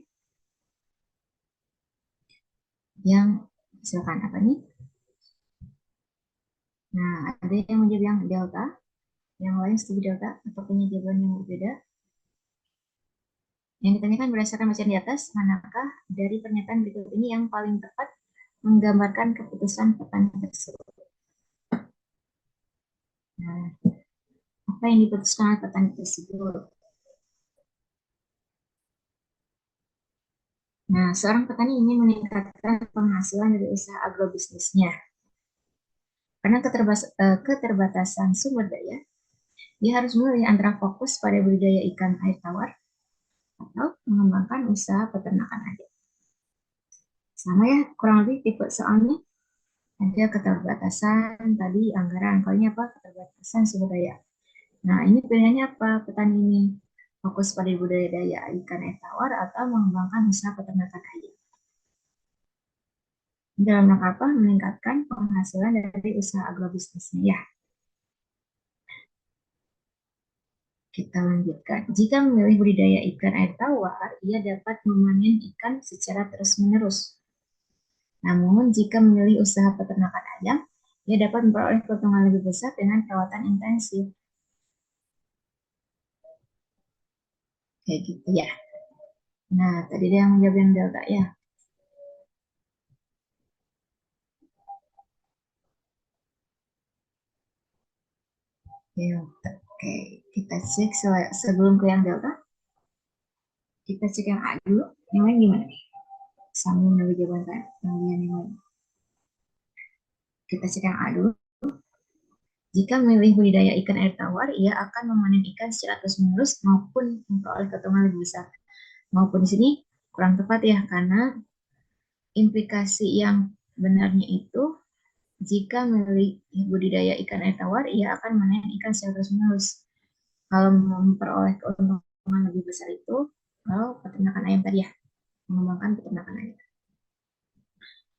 Yang silakan apa nih? Nah, ada yang menjawab yang Delta, yang lain setuju Delta, atau punya jawaban yang berbeda? Yang ditanyakan berdasarkan bacaan di atas, manakah dari pernyataan berikut ini yang paling tepat menggambarkan keputusan petani tersebut? Nah, apa yang diputuskan oleh petani tersebut? Nah, seorang petani ingin meningkatkan penghasilan dari usaha agrobisnisnya. Karena keterbatasan sumber daya, dia harus memilih antara fokus pada budidaya ikan air tawar atau mengembangkan usaha peternakan ayam. Sama ya, kurang lebih tipe soalnya. Ada keterbatasan tadi anggaran, kalau ini apa? Keterbatasan sumber daya. Nah, ini pilihannya apa petani ini? Fokus pada budidaya ikan air tawar atau mengembangkan usaha peternakan ayam. Dalam rangka apa? Meningkatkan penghasilan dari usaha agrobisnisnya ya. Kita lanjutkan. Jika memilih budidaya ikan air tawar, ia dapat memanen ikan secara terus-menerus. Namun, jika memilih usaha peternakan ayam, ia dapat memperoleh keuntungan lebih besar dengan perawatan intensif. Kayak gitu ya. Nah, tadi dia yang menjawab yang delta ya. Delta. Oke, kita cek sebelum ke yang delta. Kita cek yang A dulu. Yang lain gimana nih? Sambil menunggu jawaban kalian yang lain. Kita cek yang A dulu. Jika memilih budidaya ikan air tawar, ia akan memanen ikan secara terus-menerus maupun memperoleh keuntungan lebih besar. Maupun di sini kurang tepat ya, karena implikasi yang benarnya itu jika memilih budidaya ikan air tawar, ia akan memanen ikan secara terus-menerus. Kalau memperoleh keuntungan lebih besar itu, kalau peternakan ayam tadi ya, mengembangkan peternakan ayam.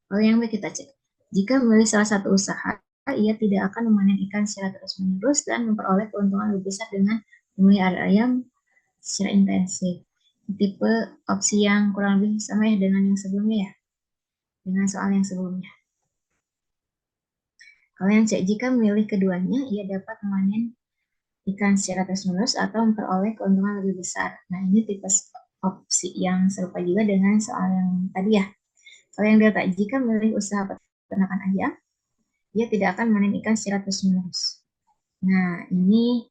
Kalau yang B kita cek. Jika memilih salah satu usaha, ia tidak akan memanen ikan secara terus-menerus dan memperoleh keuntungan lebih besar dengan memelihara ayam secara intensif. Tipe opsi yang kurang lebih sama ya dengan yang sebelumnya ya, dengan soal yang sebelumnya. Kalau yang C, jika memilih keduanya, ia dapat memanen ikan secara terus-menerus atau memperoleh keuntungan lebih besar. Nah, ini tipe opsi yang serupa juga dengan soal yang tadi ya. Kalau yang delta, jika memilih usaha peternakan ayam, dia tidak akan memanen ikan secara terus-menerus. Nah, ini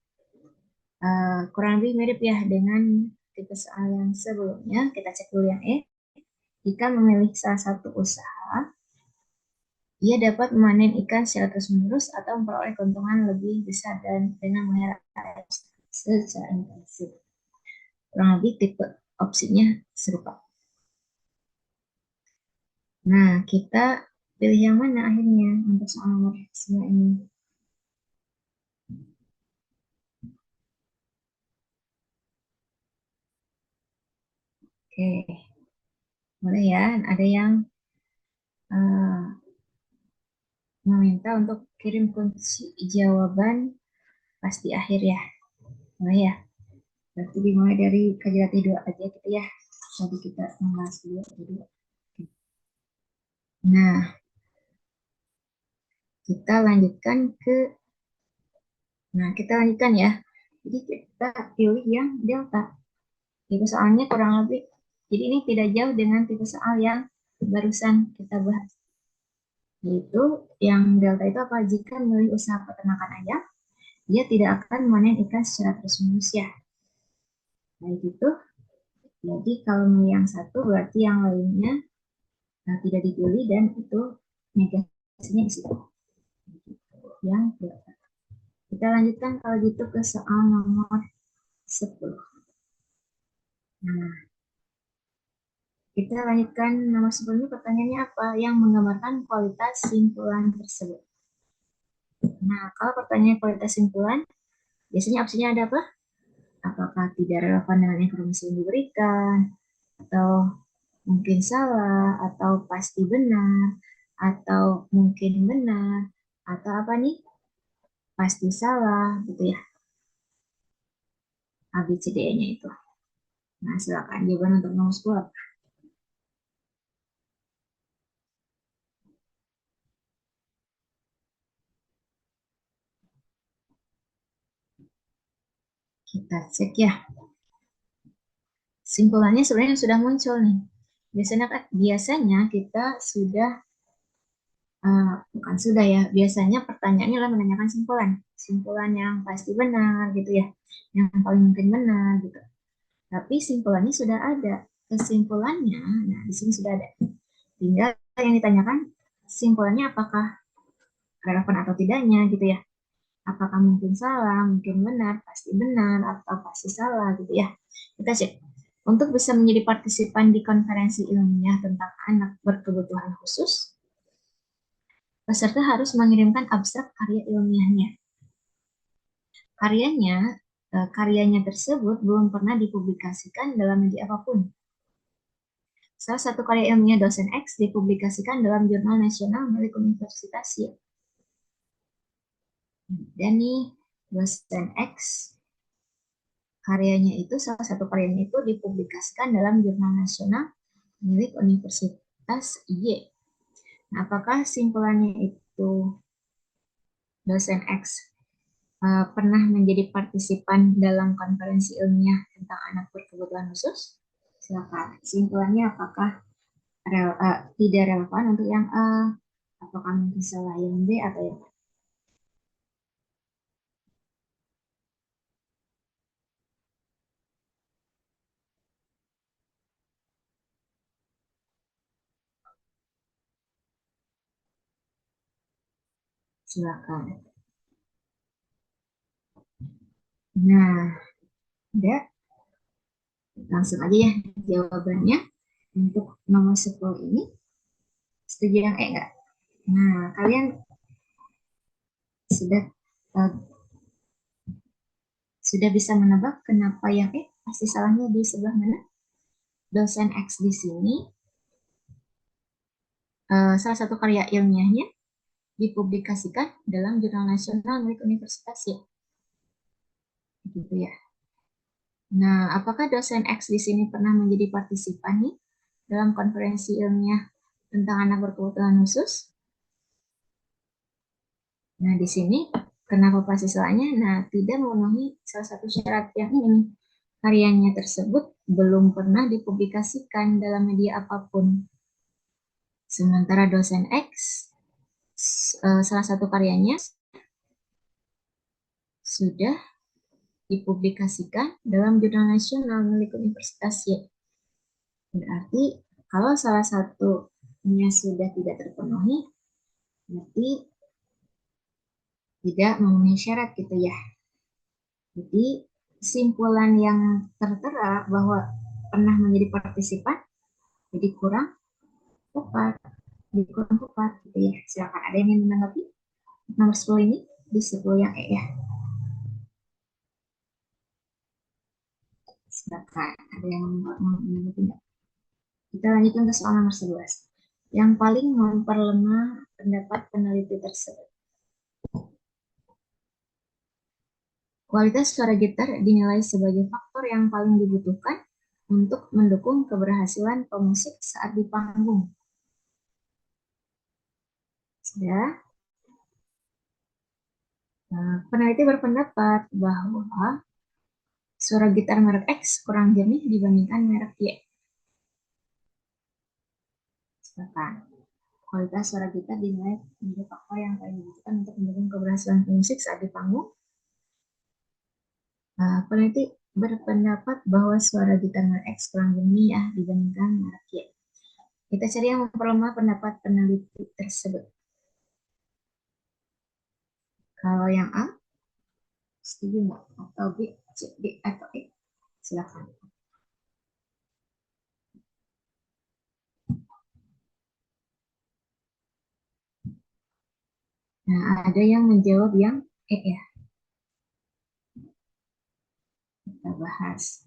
kurang lebih mirip ya dengan tipe soal yang sebelumnya. Kita cek dulu yang E. Jika memilih salah satu usaha, ia dapat memanen ikan secara terus-menerus atau memperoleh keuntungan lebih besar dan dengan memelihara secara intensif. Kurang lebih tipe opsinya serupa. Nah, kita pilih yang mana akhirnya untuk soal nomor 9 ini? Oke, boleh ya. Ada yang meminta untuk kirim kunci jawaban pasti akhir ya. Boleh ya. Berarti dimulai dari kejadian 2 aja gitu ya. Tadi kita membahas dulu. Nah, kita lanjutkan ke, kita lanjutkan ya. Jadi kita pilih yang delta. Tipe soalnya kurang lebih, jadi ini tidak jauh dengan tipe soal yang barusan kita bahas. Yaitu yang delta itu apa? Jika memilih usaha peternakan ayam, dia tidak akan memanen ikan secara terus-menerus ya. Baik itu. Jadi kalau yang satu berarti yang lainnya tidak dipilih dan itu negasinya di situ. Yang kedua. Kita lanjutkan kalau gitu ke soal nomor 10. Nah, kita lanjutkan nomor 10. Pertanyaannya apa? Yang menggambarkan kualitas simpulan tersebut. Nah, kalau pertanyaan kualitas simpulan, biasanya opsinya ada apa? Apakah tidak relevan dengan informasi yang diberikan, atau mungkin salah, atau pasti benar, atau mungkin benar, atau apa nih? Pasti salah, gitu ya. ABCDE-nya itu. Nah, silakan jawaban untuk nomor 10. Kita cek ya. Simpulannya sebenarnya sudah muncul nih. Biasanya kita sudah bukan sudah ya. Biasanya pertanyaannya adalah menanyakan simpulan. Simpulan yang pasti benar gitu ya. Yang paling mungkin benar gitu. Tapi simpulannya sudah ada. Kesimpulannya, nah di sini sudah ada. Tinggal yang ditanyakan simpulannya apakah relevan atau tidaknya gitu ya. Apakah mungkin salah, mungkin benar, atau pasti salah gitu ya. Kita cek. Untuk bisa menjadi partisipan di konferensi ilmiah tentang anak berkebutuhan khusus, peserta harus mengirimkan abstrak karya ilmiahnya. Karyanya, karyanya tersebut belum pernah dipublikasikan dalam media apapun. Salah satu karya ilmiah dosen X dipublikasikan dalam jurnal nasional milik Universitas Y. Dan nih, dosen X, salah satu karyanya itu dipublikasikan dalam jurnal nasional milik Universitas Y. Nah, apakah simpulannya itu dosen X pernah menjadi partisipan dalam konferensi ilmiah tentang anak berkebutuhan khusus? Silakan. Simpulannya apakah tidak relevan untuk yang A, apakah mungkin salah yang B atau yang A? Silakan. Nah, ada langsung aja ya jawabannya untuk nomor 10 ini. Setuju yang E enggak? Nah, kalian sudah uh, sudah bisa menebak kenapa yang E pasti salahnya di sebelah mana? Dosen X di sini salah satu karya ilmiahnya dipublikasikan dalam jurnal nasional milik Universitas Y. Gitu ya. Nah, apakah dosen X di sini pernah menjadi partisipan nih dalam konferensi ilmiah tentang anak berkebutuhan khusus? Nah, di sini kenapa pasti salahnya? Nah, tidak memenuhi salah satu syarat yang ini. Karyanya tersebut belum pernah dipublikasikan dalam media apapun. Sementara dosen X, salah satu karyanya sudah dipublikasikan dalam jurnal nasional milik Universitas Y. Berarti kalau salah satunya sudah tidak terpenuhi, berarti tidak memenuhi syarat gitu ya. Jadi kesimpulan yang tertera bahwa pernah menjadi partisipan jadi kurang tepat, jadi kurang tepat gitu ya. Silakan ada yang ingin menanggapi nomor 10 ini di 10 yang E ya. Silakan ada yang mau menanggapi enggak? Kita lanjutkan ke soal nomor 11. Yang paling memperlemah pendapat peneliti tersebut. Kualitas suara gitar dinilai sebagai faktor yang paling dibutuhkan untuk mendukung keberhasilan pemusik saat di panggung. Sudah, peneliti berpendapat bahwa suara gitar merek X kurang jernih dibandingkan merek Y. Silakan. Kualitas suara gitar dinilai menjadi faktor yang paling dibutuhkan untuk mendukung keberhasilan pemusik saat di panggung. Peneliti berpendapat bahwa suara gitar merek X kurang jernih ya dibandingkan merek Y. Kita cari yang memperlemah pendapat peneliti tersebut. Kalau yang A, setuju nggak? Atau B, C, D, atau E? Silakan. Nah, ada yang menjawab yang E ya. Kita bahas.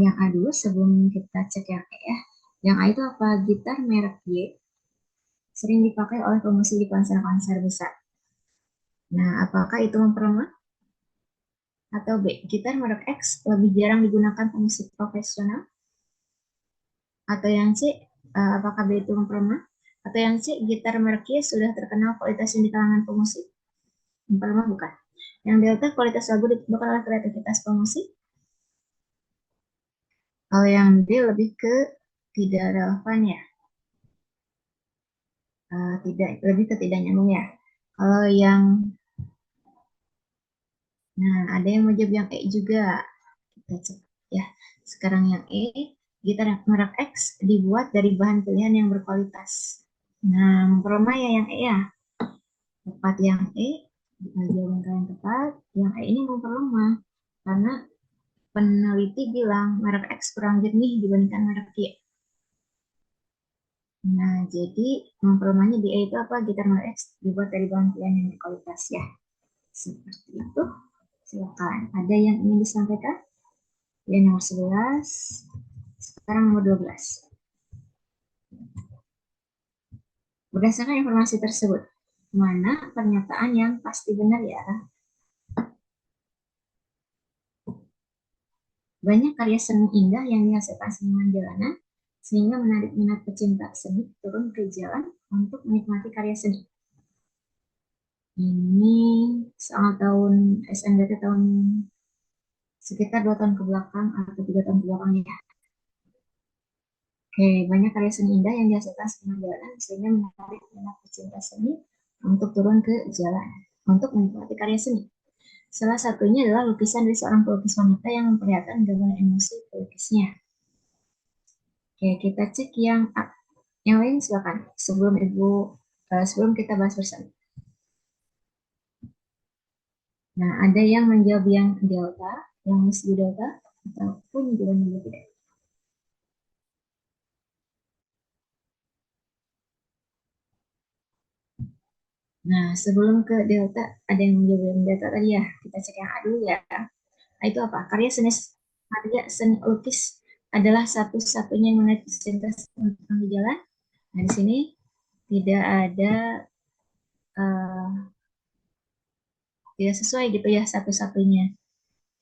Yang A dulu sebelum kita cek yang E ya. Yang A itu apa? Gitar merek Y sering dipakai oleh pemusik di konser-konser besar. Nah, apakah itu memperlemah? Atau B, gitar merek X lebih jarang digunakan pemusik profesional? Atau yang C, apakah B itu memperlemah? Atau yang C, gitar merek Y sudah terkenal kualitasnya di kalangan pemusik? Memperlemah bukan. Yang delta, kualitas lagu ditentukan oleh kreativitas pemusik. Kalau yang D lebih ke tidak relevan ya. Tidak, lebih ke tidak nyambung ya. Kalau yang, nah ada yang mau jawab yang E juga. Kita cek ya. Sekarang yang E, gitar merek X dibuat dari bahan pilihan yang berkualitas. Nah, memperlemah ya yang E ya. Tepat yang E, jawaban kalian tepat. Yang E ini memperlemah karena peneliti bilang merek X kurang jernih dibandingkan merek Y. Nah, jadi memperlemahnya di E itu apa? Gitar merek X dibuat dari bahan pilihan yang berkualitas ya. Seperti itu. Silakan. Ada yang ingin disampaikan? Yang nomor 11. Sekarang nomor 12. Berdasarkan informasi tersebut, mana pernyataan yang pasti benar ya? Banyak karya seni indah yang dihasilkan seniman jalanan, sehingga menarik minat pecinta seni turun ke jalan untuk menikmati karya seni. Ini soal tahun SNBT tahun sekitar 2 tahun ke belakang atau 3 tahun ke belakang ya. Oke, banyak karya seni indah yang dihasilkan seniman jalanan, sehingga menarik minat pecinta seni untuk turun ke jalan untuk menikmati karya seni. Salah satunya adalah lukisan dari seorang pelukis wanita yang memperlihatkan gambaran emosi pelukisnya. Oke, kita cek yang A. Yang lain silakan. Sebelum kita bahas bersama. Nah, ada yang menjawab yang delta, yang mesti delta, ataupun jawabannya tidak. Nah, sebelum ke delta, ada yang menjawab yang delta tadi ya. Kita cek yang A dulu ya. Nah, itu apa? Karya seni lukis adalah satu-satunya yang menarik cinta untuk di jalan. Nah, di sini tidak ada tidak sesuai gitu ya satu-satunya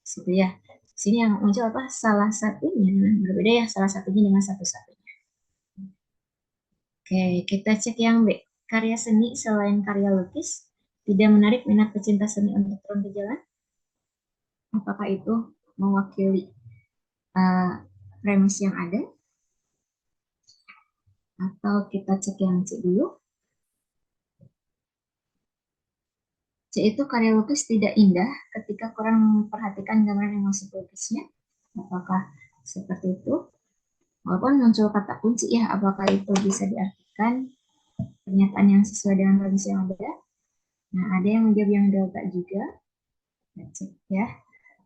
gitu ya. Sini yang muncul apa? Salah satunya berbeda ya salah satunya dengan satu-satunya. Oke, kita cek yang B. Karya seni selain karya lukis tidak menarik minat pecinta seni untuk turun ke jalan. Apakah itu mewakili uh, premis yang ada? Atau kita cek yang C dulu. C itu karya lukis tidak indah ketika kurang memperhatikan gambaran emosi pelukisnya. Apakah seperti itu? Walaupun muncul kata kunci ya, apakah itu bisa diartikan pernyataan yang sesuai dengan kondisi yang ada? Nah, ada yang menjawab yang delta juga. Cek ya.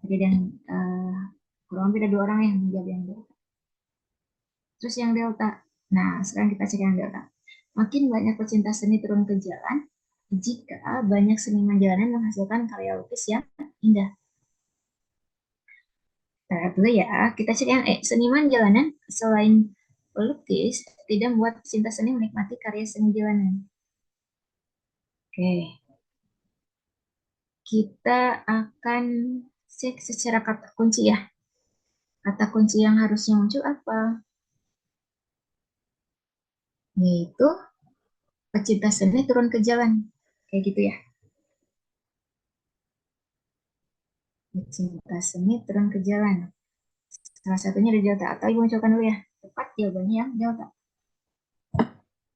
Jadi dan kurang lebih ada 2 orang yang menjawab yang delta. Terus yang delta. Nah, sekarang kita cek yang delta. Makin banyak pecinta seni turun ke jalan jika banyak seniman jalanan menghasilkan karya lukis yang indah. Nah, dulu ya, kita cek yang seniman jalanan selain pelukis tidak membuat pecinta seni menikmati karya seni jalanan. Oke, kita akan cek secara kata kunci ya. Kata kunci yang harusnya muncul apa? Yaitu pecinta seni turun ke jalan. Kayak gitu ya. Pecinta seni turun ke jalan. Salah satunya ada delta. Atau ibu munculkan dulu ya. Tepat jawabannya yang delta.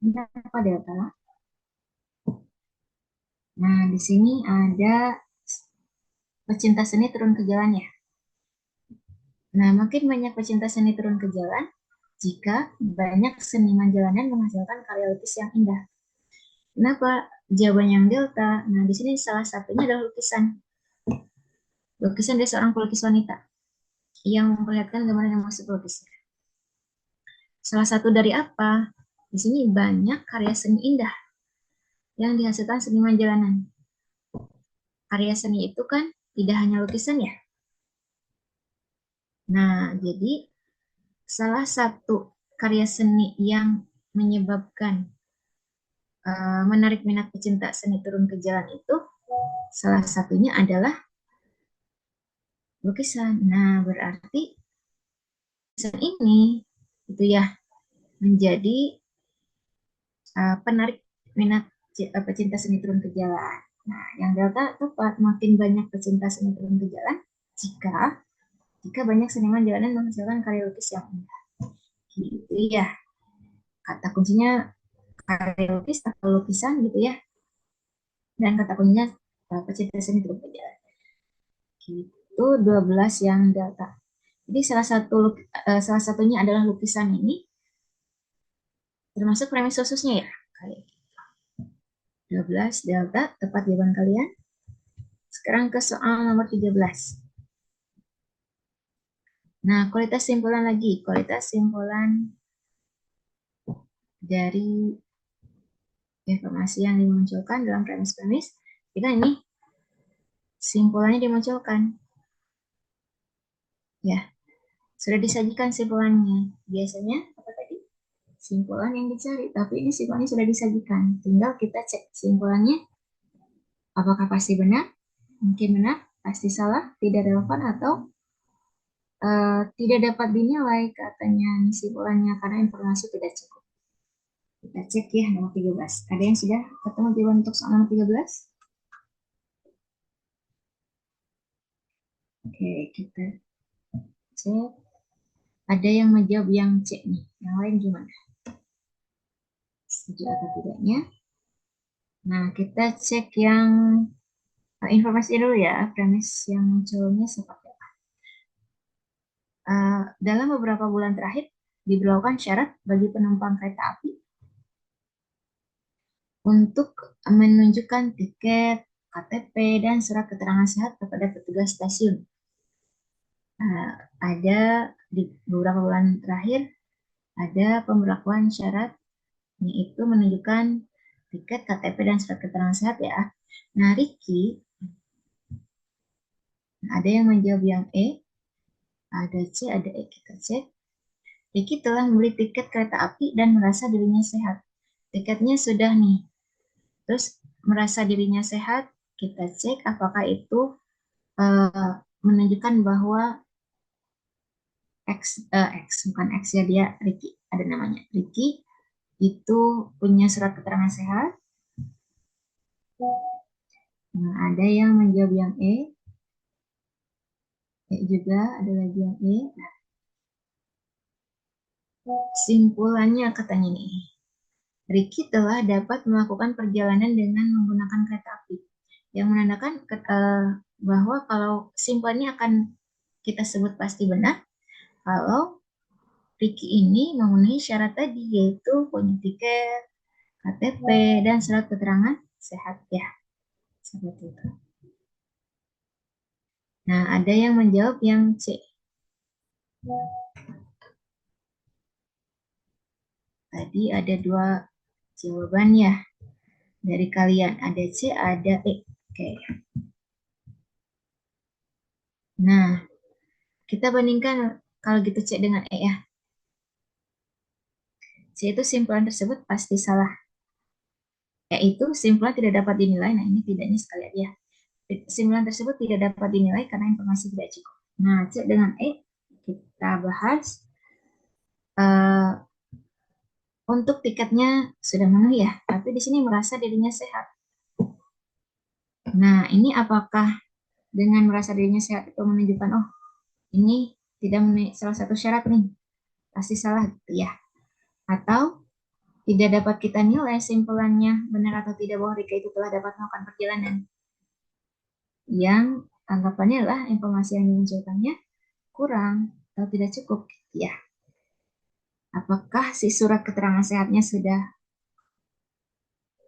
Ini apa delta? Nah, di sini ada pecinta seni turun ke jalan ya. Nah, makin banyak pecinta seni turun ke jalan jika banyak seniman jalanan menghasilkan karya lukis yang indah. Kenapa? Jawaban yang delta. Nah, di sini salah satunya adalah lukisan. Lukisan dari seorang pelukis wanita yang memperlihatkan gambaran emosi pelukisnya. Salah satu dari apa? Di sini banyak karya seni indah yang dihasilkan seniman jalanan. Karya seni itu kan tidak hanya lukisan ya. Nah, jadi salah satu karya seni yang menyebabkan menarik minat pecinta seni turun ke jalan itu salah satunya adalah lukisan. Nah, berarti lukisan ini itu ya menjadi penarik minat pecinta seni turun ke jalan. Nah, yang delta tepat, makin banyak pecinta seni turun ke jalan jika jika banyak seniman jalanan menghasilkan karya lukis yang indah. Gitu ya. Kata kuncinya karya lukis atau lukisan gitu ya. Dan kata kuncinya pecinta seni turun ke jalan. Gitu 12 yang delta. Jadi salah satunya adalah lukisan ini termasuk premis khususnya ya. Kayak 12 delta tepat jawaban kalian. Sekarang ke soal nomor 13. Nah, kualitas simpulan lagi. Kualitas simpulan dari informasi yang dimunculkan dalam premis-premis. Kita ini simpulannya dimunculkan. Ya, sudah disajikan simpulannya. Biasanya apa tadi? Simpulan yang dicari, tapi ini simpulannya sudah disajikan. Tinggal kita cek simpulannya apakah pasti benar, mungkin benar, pasti salah, tidak relevan, atau tidak dapat dinilai katanya simpulannya karena informasi tidak cukup. Kita cek ya nomor 13. Ada yang sudah ketemu jawaban untuk soal nomor 13? Oke, kita cek. Ada yang menjawab yang C nih. Yang lain gimana? Setuju atau tidaknya? Nah, kita cek yang informasi dulu ya, premis yang munculnya seperti apa. Dalam beberapa bulan terakhir, diberlakukan syarat bagi penumpang kereta api untuk menunjukkan tiket, KTP, dan surat keterangan sehat kepada petugas stasiun. Ada di beberapa bulan terakhir, ada pemberlakuan syarat, yaitu menunjukkan tiket, KTP, dan surat keterangan sehat ya. Nah, Ricky, ada yang menjawab yang E, ada C, ada E. Kita cek. Ricky telah membeli tiket kereta api dan merasa dirinya sehat. Tiketnya sudah nih. Terus merasa dirinya sehat, kita cek apakah itu menunjukkan bahwa bukan X ya, dia Ricky, ada namanya. Ricky itu punya surat keterangan sehat. Nah, ada yang menjawab yang E. Juga ada lagi yang E. Nah, simpulannya katanya nih. Ricky telah dapat melakukan perjalanan dengan menggunakan kereta api. Yang menandakan bahwa kalau simpulannya akan kita sebut pasti benar kalau Ricky ini memenuhi syarat tadi, yaitu punya tiket, KTP, dan surat keterangan sehat ya. Seperti itu. Nah, ada yang menjawab yang C. Tadi ada dua jawaban ya dari kalian. Ada C, ada E. Oke. Nah, kita bandingkan kalau gitu C dengan E ya. C itu simpulan tersebut pasti salah. Yaitu simpulan tidak dapat dinilai. Nah, ini tidaknya sekali aja. Simpulan tersebut tidak dapat dinilai karena informasi tidak cukup. Nah, C dengan E kita bahas. Untuk tiketnya sudah memenuhi ya, tapi di sini merasa dirinya sehat. Nah, ini apakah dengan merasa dirinya sehat itu menunjukkan, oh, ini tidak memenuhi salah satu syarat nih, pasti salah gitu ya. Atau tidak dapat kita nilai simpulannya benar atau tidak bahwa Rika itu telah dapat melakukan perjalanan yang anggapannya adalah informasi yang dimunculkannya kurang atau tidak cukup, ya. Apakah si surat keterangan sehatnya sudah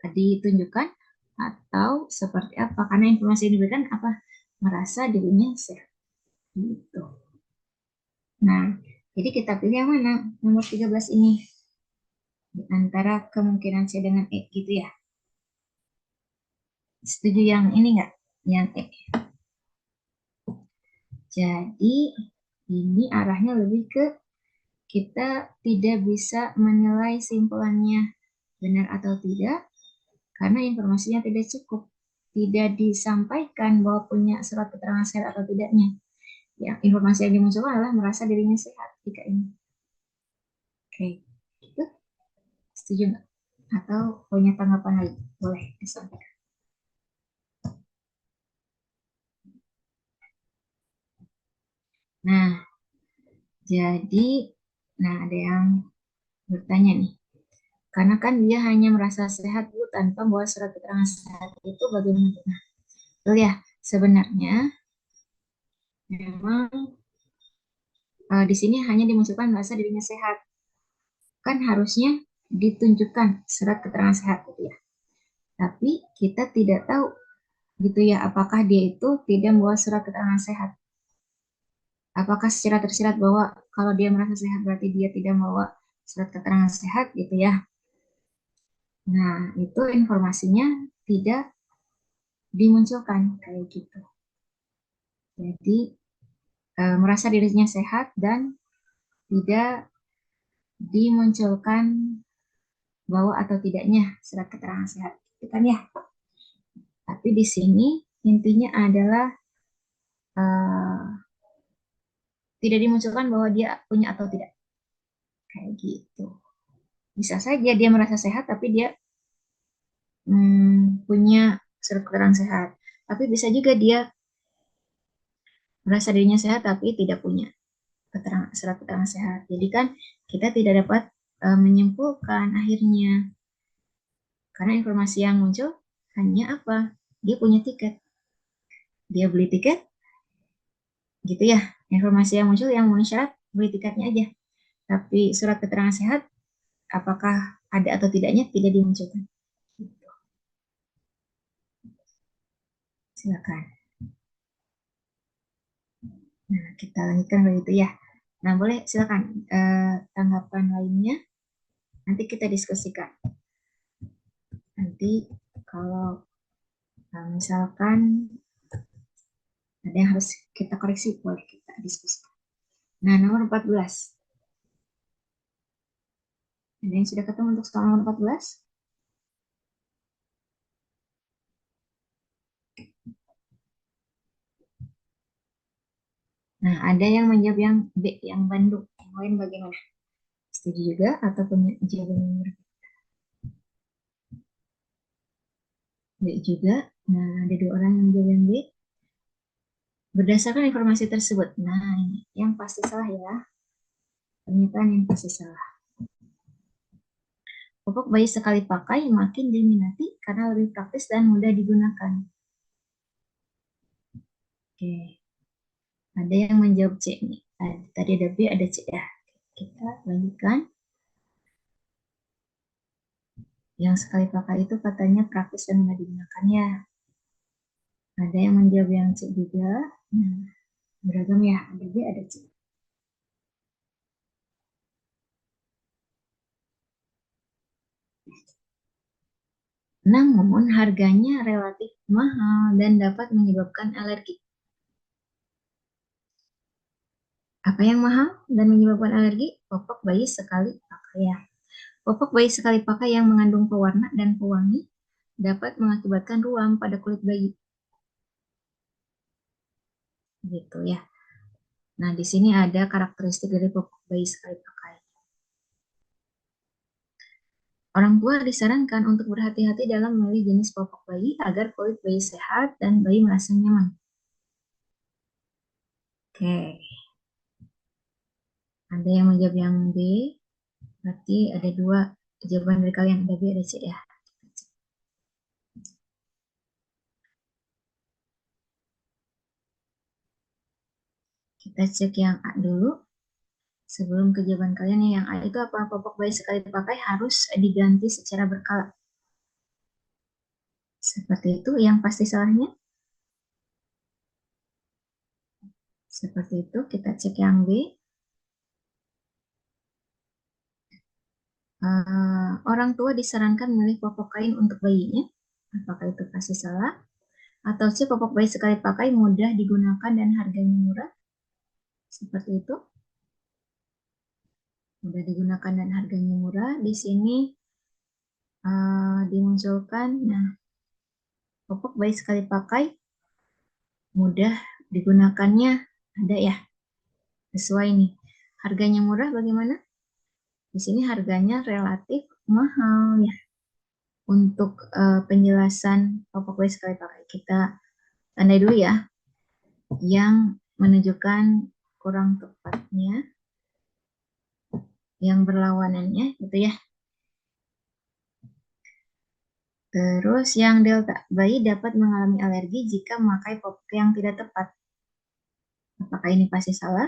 ditunjukkan atau seperti apa? Karena informasi yang diberikan apa? Merasa dirinya sehat. Gitu. Nah, jadi kita pilih yang mana? Nomor 13 ini. Di antara kemungkinan C dengan E gitu ya. Setuju yang ini enggak? Yang E. Jadi, ini arahnya lebih ke kita tidak bisa menilai simpulannya benar atau tidak karena informasinya tidak cukup. Tidak disampaikan bahwa punya surat keterangan sehat atau tidaknya. Ya, informasi yang dimunculkan adalah merasa dirinya sehat jika ini. Oke, itu setuju nggak? Atau punya tanggapan lagi? Boleh disampaikan. Nah, jadi, ada yang bertanya nih. Karena kan dia hanya merasa sehat Bu tanpa membawa surat keterangan sehat itu bagaimana? Nah, betul ya, sebenarnya memang di sini hanya dimunculkan merasa dirinya sehat. Kan harusnya ditunjukkan surat keterangan sehat gitu ya. Tapi kita tidak tahu gitu ya apakah dia itu tidak membawa surat keterangan sehat. Apakah secara tersirat bahwa kalau dia merasa sehat berarti dia tidak membawa surat keterangan sehat gitu ya. Nah, itu informasinya tidak dimunculkan kayak gitu. Jadi merasa dirinya sehat dan tidak dimunculkan bahwa atau tidaknya surat keterangan sehat. Itu kan ya. Tapi di sini intinya adalah uh, tidak dimunculkan bahwa dia punya atau tidak. Kayak gitu. Bisa saja dia merasa sehat tapi dia punya surat keterangan sehat. Tapi bisa juga dia merasa dirinya sehat tapi tidak punya surat keterangan sehat. Jadi kan kita tidak dapat menyimpulkan akhirnya karena informasi yang muncul hanya apa? Dia punya tiket. Dia beli tiket, gitu ya. Informasi yang muncul yang memenuhi syarat beli tiketnya aja. Tapi surat keterangan sehat, apakah ada atau tidaknya tidak dimunculkan. Gitu. Silakan. Nah, kita lanjutkan begitu ya. Nah, boleh silakan tanggapan lainnya. Nanti kita diskusikan. Nanti kalau misalkan ada yang harus kita koreksi, boleh kita diskusikan. Nah, nomor 14. Ada yang sudah ketemu untuk soal nomor 14? Nah, ada yang menjawab yang B, yang Bandung. Yang lain bagaimana? Setuju juga atau punya jawaban yang berbeda? B juga. Nah, ada dua orang yang menjawab yang B. Berdasarkan informasi tersebut. Nah, ini yang pasti salah ya. Pernyataan yang pasti salah. Popok bayi sekali pakai makin diminati karena lebih praktis dan mudah digunakan. Oke. Ada yang menjawab C nih. Tadi ada B, ada C ya. Kita lanjutkan. Yang sekali pakai itu katanya praktis dan mudah digunakan ya. Ada yang menjawab yang C juga. Nah, beragam ya. Ada B, ada C. Namun harganya relatif mahal dan dapat menyebabkan alergi. Apa yang mahal dan menyebabkan alergi? Popok bayi sekali pakai ya. Popok bayi sekali pakai yang mengandung pewarna dan pewangi dapat mengakibatkan ruam pada kulit bayi. Gitu ya. Nah, di sini ada karakteristik dari popok bayi sekali pakai. Orang tua disarankan untuk berhati-hati dalam memilih jenis popok bayi agar kulit bayi sehat dan bayi merasa nyaman. Oke. Ada yang menjawab yang B, berarti ada dua jawaban dari kalian, ada B, ada C ya. Kita cek yang A dulu. Sebelum ke jawaban kalian nih, yang A itu apa? Popok bayi sekali dipakai harus diganti secara berkala. Seperti itu, yang pasti salahnya. Seperti itu, kita cek yang B. Orang tua disarankan memilih popok kain untuk bayinya. Apakah itu pasti salah? Atau C, popok bayi sekali pakai mudah digunakan dan harganya murah. Seperti itu. Mudah digunakan dan harganya murah. Di sini dimunculkan, nah, popok bayi sekali pakai mudah digunakannya ada ya, sesuai nih. Harganya murah bagaimana? Di sini harganya relatif mahal ya. Untuk penjelasan popok bayi sekali pakai kita tandai dulu ya, yang menunjukkan kurang tepatnya, yang berlawanannya gitu ya. Terus yang delta, bayi dapat mengalami alergi jika memakai popok yang tidak tepat. Apakah ini pasti salah?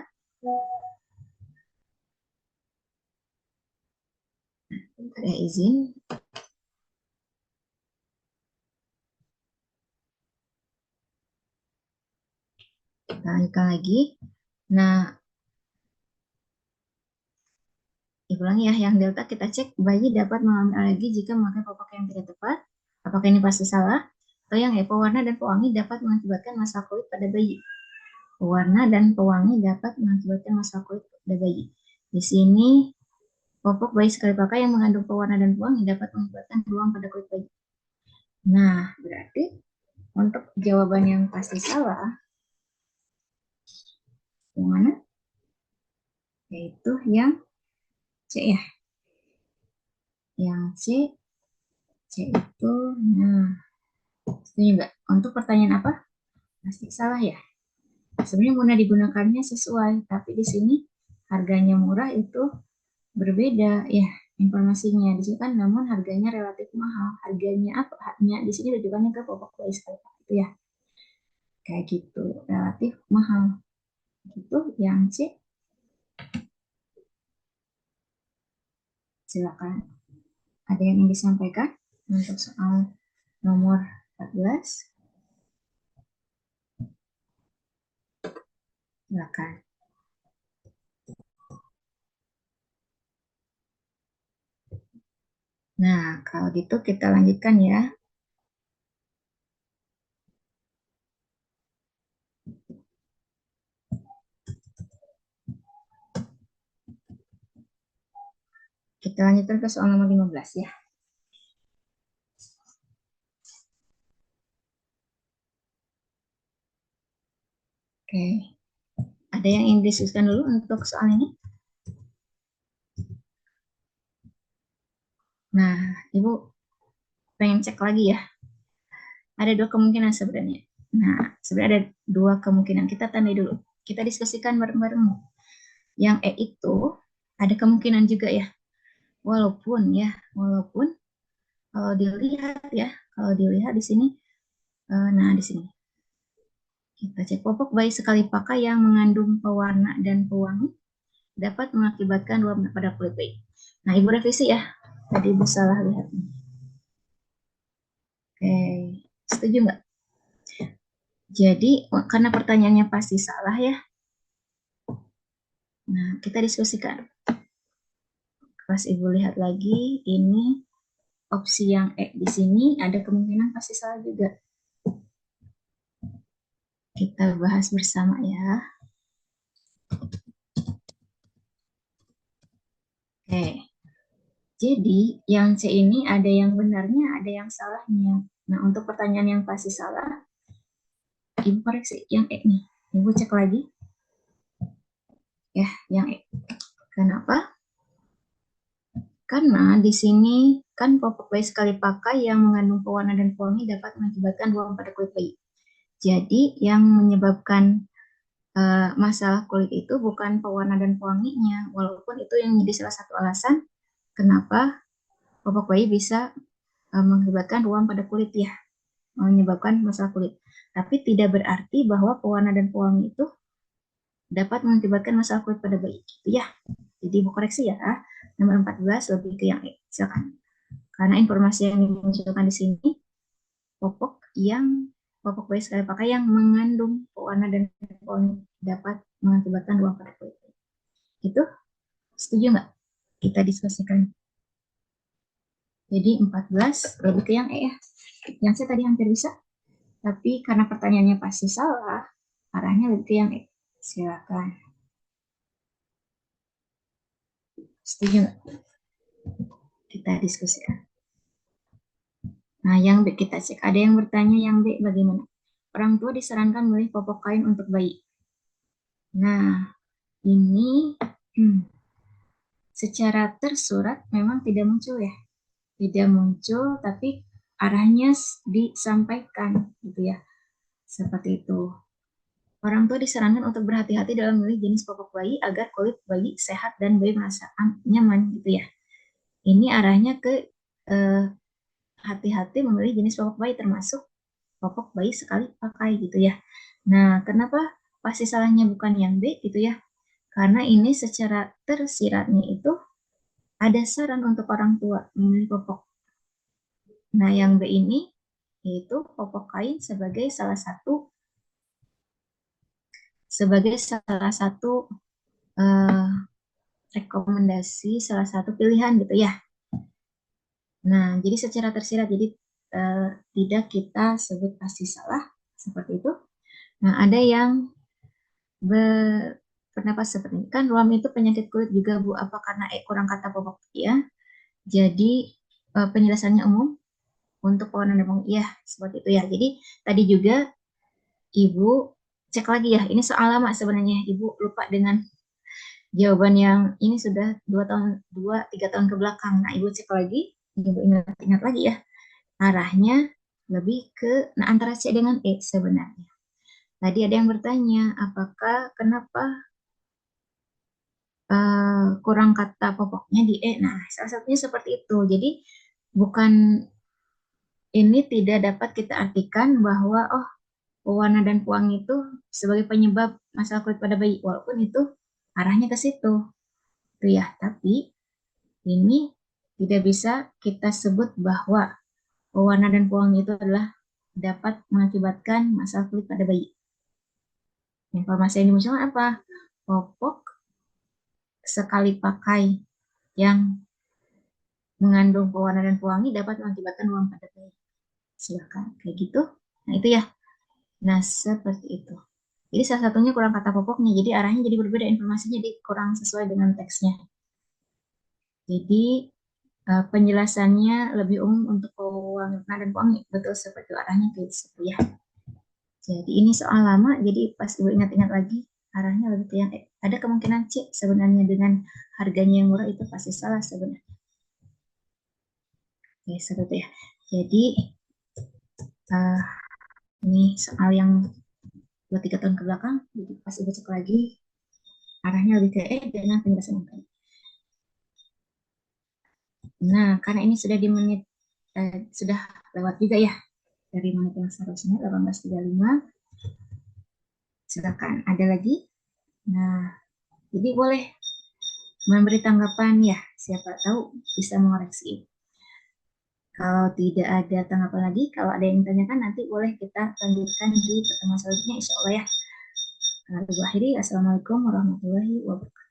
Ada izin. Kita lanjutkan lagi. Nah, ulangi ya, yang delta kita cek, bayi dapat mengalami alergi jika memakai popok yang tidak tepat. Apakah ini pasti salah? Atau yang E, pewarna dan pewangi dapat mengakibatkan masalah kulit pada bayi. Pewarna dan pewangi dapat mengakibatkan masalah kulit pada bayi. Di sini, popok bayi sekali pakai yang mengandung pewarna dan pewangi dapat mengakibatkan ruam pada kulit bayi. Nah, berarti untuk jawaban yang pasti salah, yang mana? Yaitu yang C ya. Yang C itu, nah, setuju nggak? Untuk pertanyaan apa? Pasti salah ya. Sebenarnya mudah digunakannya sesuai, tapi di sini harganya murah itu berbeda ya informasinya. Di sini kan namun harganya relatif mahal. Harganya apa? Hanya di sini rujukannya ke popok bayi sekali pakai itu ya. Kayak gitu, relatif mahal. Itu yang C. Silakan. Ada yang ingin disampaikan untuk soal nomor 14? Silakan. Nah, kalau gitu kita lanjutkan ya. Kita lanjutkan ke soal nomor 15 ya. Oke. Ada yang ingin diskusikan dulu untuk soal ini? Nah, Ibu pengen cek lagi ya. Ada dua kemungkinan sebenarnya. Nah, sebenarnya ada dua kemungkinan. Kita tandai dulu. Kita diskusikan bareng-bareng. Yang E itu ada kemungkinan juga ya. Walaupun kalau dilihat di sini, nah di sini kita cek popok bayi sekali pakai yang mengandung pewarna dan pewangi dapat mengakibatkan ruam pada kulit bayi. Nah, Ibu revisi ya. Tadi Ibu salah lihat. Oke, setuju nggak? Jadi, karena pertanyaannya pasti salah ya. Nah, kita diskusikan. Pas Ibu lihat lagi, ini opsi yang E di sini ada kemungkinan pasti salah juga. Kita bahas bersama ya. Oke. Jadi, yang C ini ada yang benarnya, ada yang salahnya. Nah, untuk pertanyaan yang pasti salah, Ibu koreksi yang E nih. Ibu cek lagi. Ya, yang E. Kenapa? Karena di sini kan popok bayi sekali pakai yang mengandung pewarna dan pewangi dapat mengakibatkan ruam pada kulit bayi. Jadi, yang menyebabkan masalah kulit itu bukan pewarna dan pewanginya, walaupun itu yang menjadi salah satu alasan kenapa popok bayi bisa mengakibatkan ruam pada kulit ya, menyebabkan masalah kulit. Tapi tidak berarti bahwa pewarna dan pewangi itu dapat mengakibatkan masalah kulit pada bayi. Gitu ya. Jadi mau koreksi ya. Nomor 14 lebih ke yang E. Silakan. Karena informasi yang dimunculkan di sini popok bayi sekali pakai yang mengandung pewarna dan pewangi dapat mengakibatkan ruam pada kulit. Itu setuju nggak? Kita diskusikan. Jadi 14 lebih ke yang E ya. Yang saya tadi hampir bisa, tapi karena pertanyaannya pasti salah, arahnya lebih ke yang E. Silakan. Setuju nggak? Kita diskusikan. Nah, yang B kita cek. Ada yang bertanya yang B bagaimana? Orang tua disarankan memilih popok kain untuk bayi. Nah, ini secara tersurat memang tidak muncul ya. Tidak muncul, tapi arahnya disampaikan gitu ya. Seperti itu. Orang tua disarankan untuk berhati-hati dalam memilih jenis popok bayi agar kulit bayi sehat dan bayi merasa nyaman gitu ya. Ini arahnya ke hati-hati memilih jenis popok bayi termasuk popok bayi sekali pakai gitu ya. Nah, kenapa pasti salahnya bukan yang B gitu ya? Karena ini secara tersiratnya itu ada saran untuk orang tua memilih popok. Nah, yang B ini yaitu popok kain sebagai salah satu rekomendasi, salah satu pilihan gitu ya. Nah, jadi secara tersirat, jadi tidak kita sebut pasti salah seperti itu. Nah, ada yang berpendapat seperti ini. Kan ruam itu penyakit kulit juga Bu, apa karena kurang kata popok? Ya. Jadi penjelasannya umum untuk pewarna dan ya seperti itu ya. Jadi tadi juga Ibu cek lagi ya. Ini soal lama sebenarnya. Ibu lupa dengan jawaban yang ini sudah 2-3 tahun ke belakang. Nah, Ibu cek lagi, Ibu ingat lagi ya. Arahnya lebih ke antara C dengan E sebenarnya. Tadi ada yang bertanya, apakah kenapa kurang kata popoknya di E? Nah, salah satunya seperti itu. Jadi bukan ini tidak dapat kita artikan bahwa pewarna dan pewangi itu sebagai penyebab masalah kulit pada bayi, walaupun itu arahnya ke situ, itu ya. Tapi ini tidak bisa kita sebut bahwa pewarna dan pewangi itu adalah dapat mengakibatkan masalah kulit pada bayi. Informasi yang dimunculkan apa? Popok sekali pakai yang mengandung pewarna dan pewangi dapat mengakibatkan ruam pada bayi. Silakan, kayak gitu. Nah, itu ya. Nah, seperti itu. Jadi salah satunya kurang kata popoknya, jadi arahnya jadi berbeda, informasinya jadi kurang sesuai dengan teksnya. Jadi penjelasannya lebih umum untuk pewarna dan pewangi, betul seperti arahnya kayak gitu ya. Jadi ini soal lama, jadi pas Ibu ingat-ingat lagi, arahnya lebih ke yang ada kemungkinan C sebenarnya dengan harganya yang murah itu pasti salah sebenarnya. Oke, seperti ya. Jadi ini soal yang 2-3 tahun ke belakang, jadi pas Ibu cek lagi, arahnya lebih ke E dengan penjelasan yang tadi. Nah, karena ini sudah di menit, sudah lewat juga ya, dari menit yang seharusnya 18.35. Silakan, ada lagi? Nah, jadi boleh memberi tanggapan ya, siapa tahu bisa mengoreksi. Kalau tidak ada tanggapan lagi, kalau ada yang ditanyakan nanti boleh kita lanjutkan di pertemuan selanjutnya, insya Allah ya. Ibu akhiri, Assalamualaikum warahmatullahi wabarakatuh.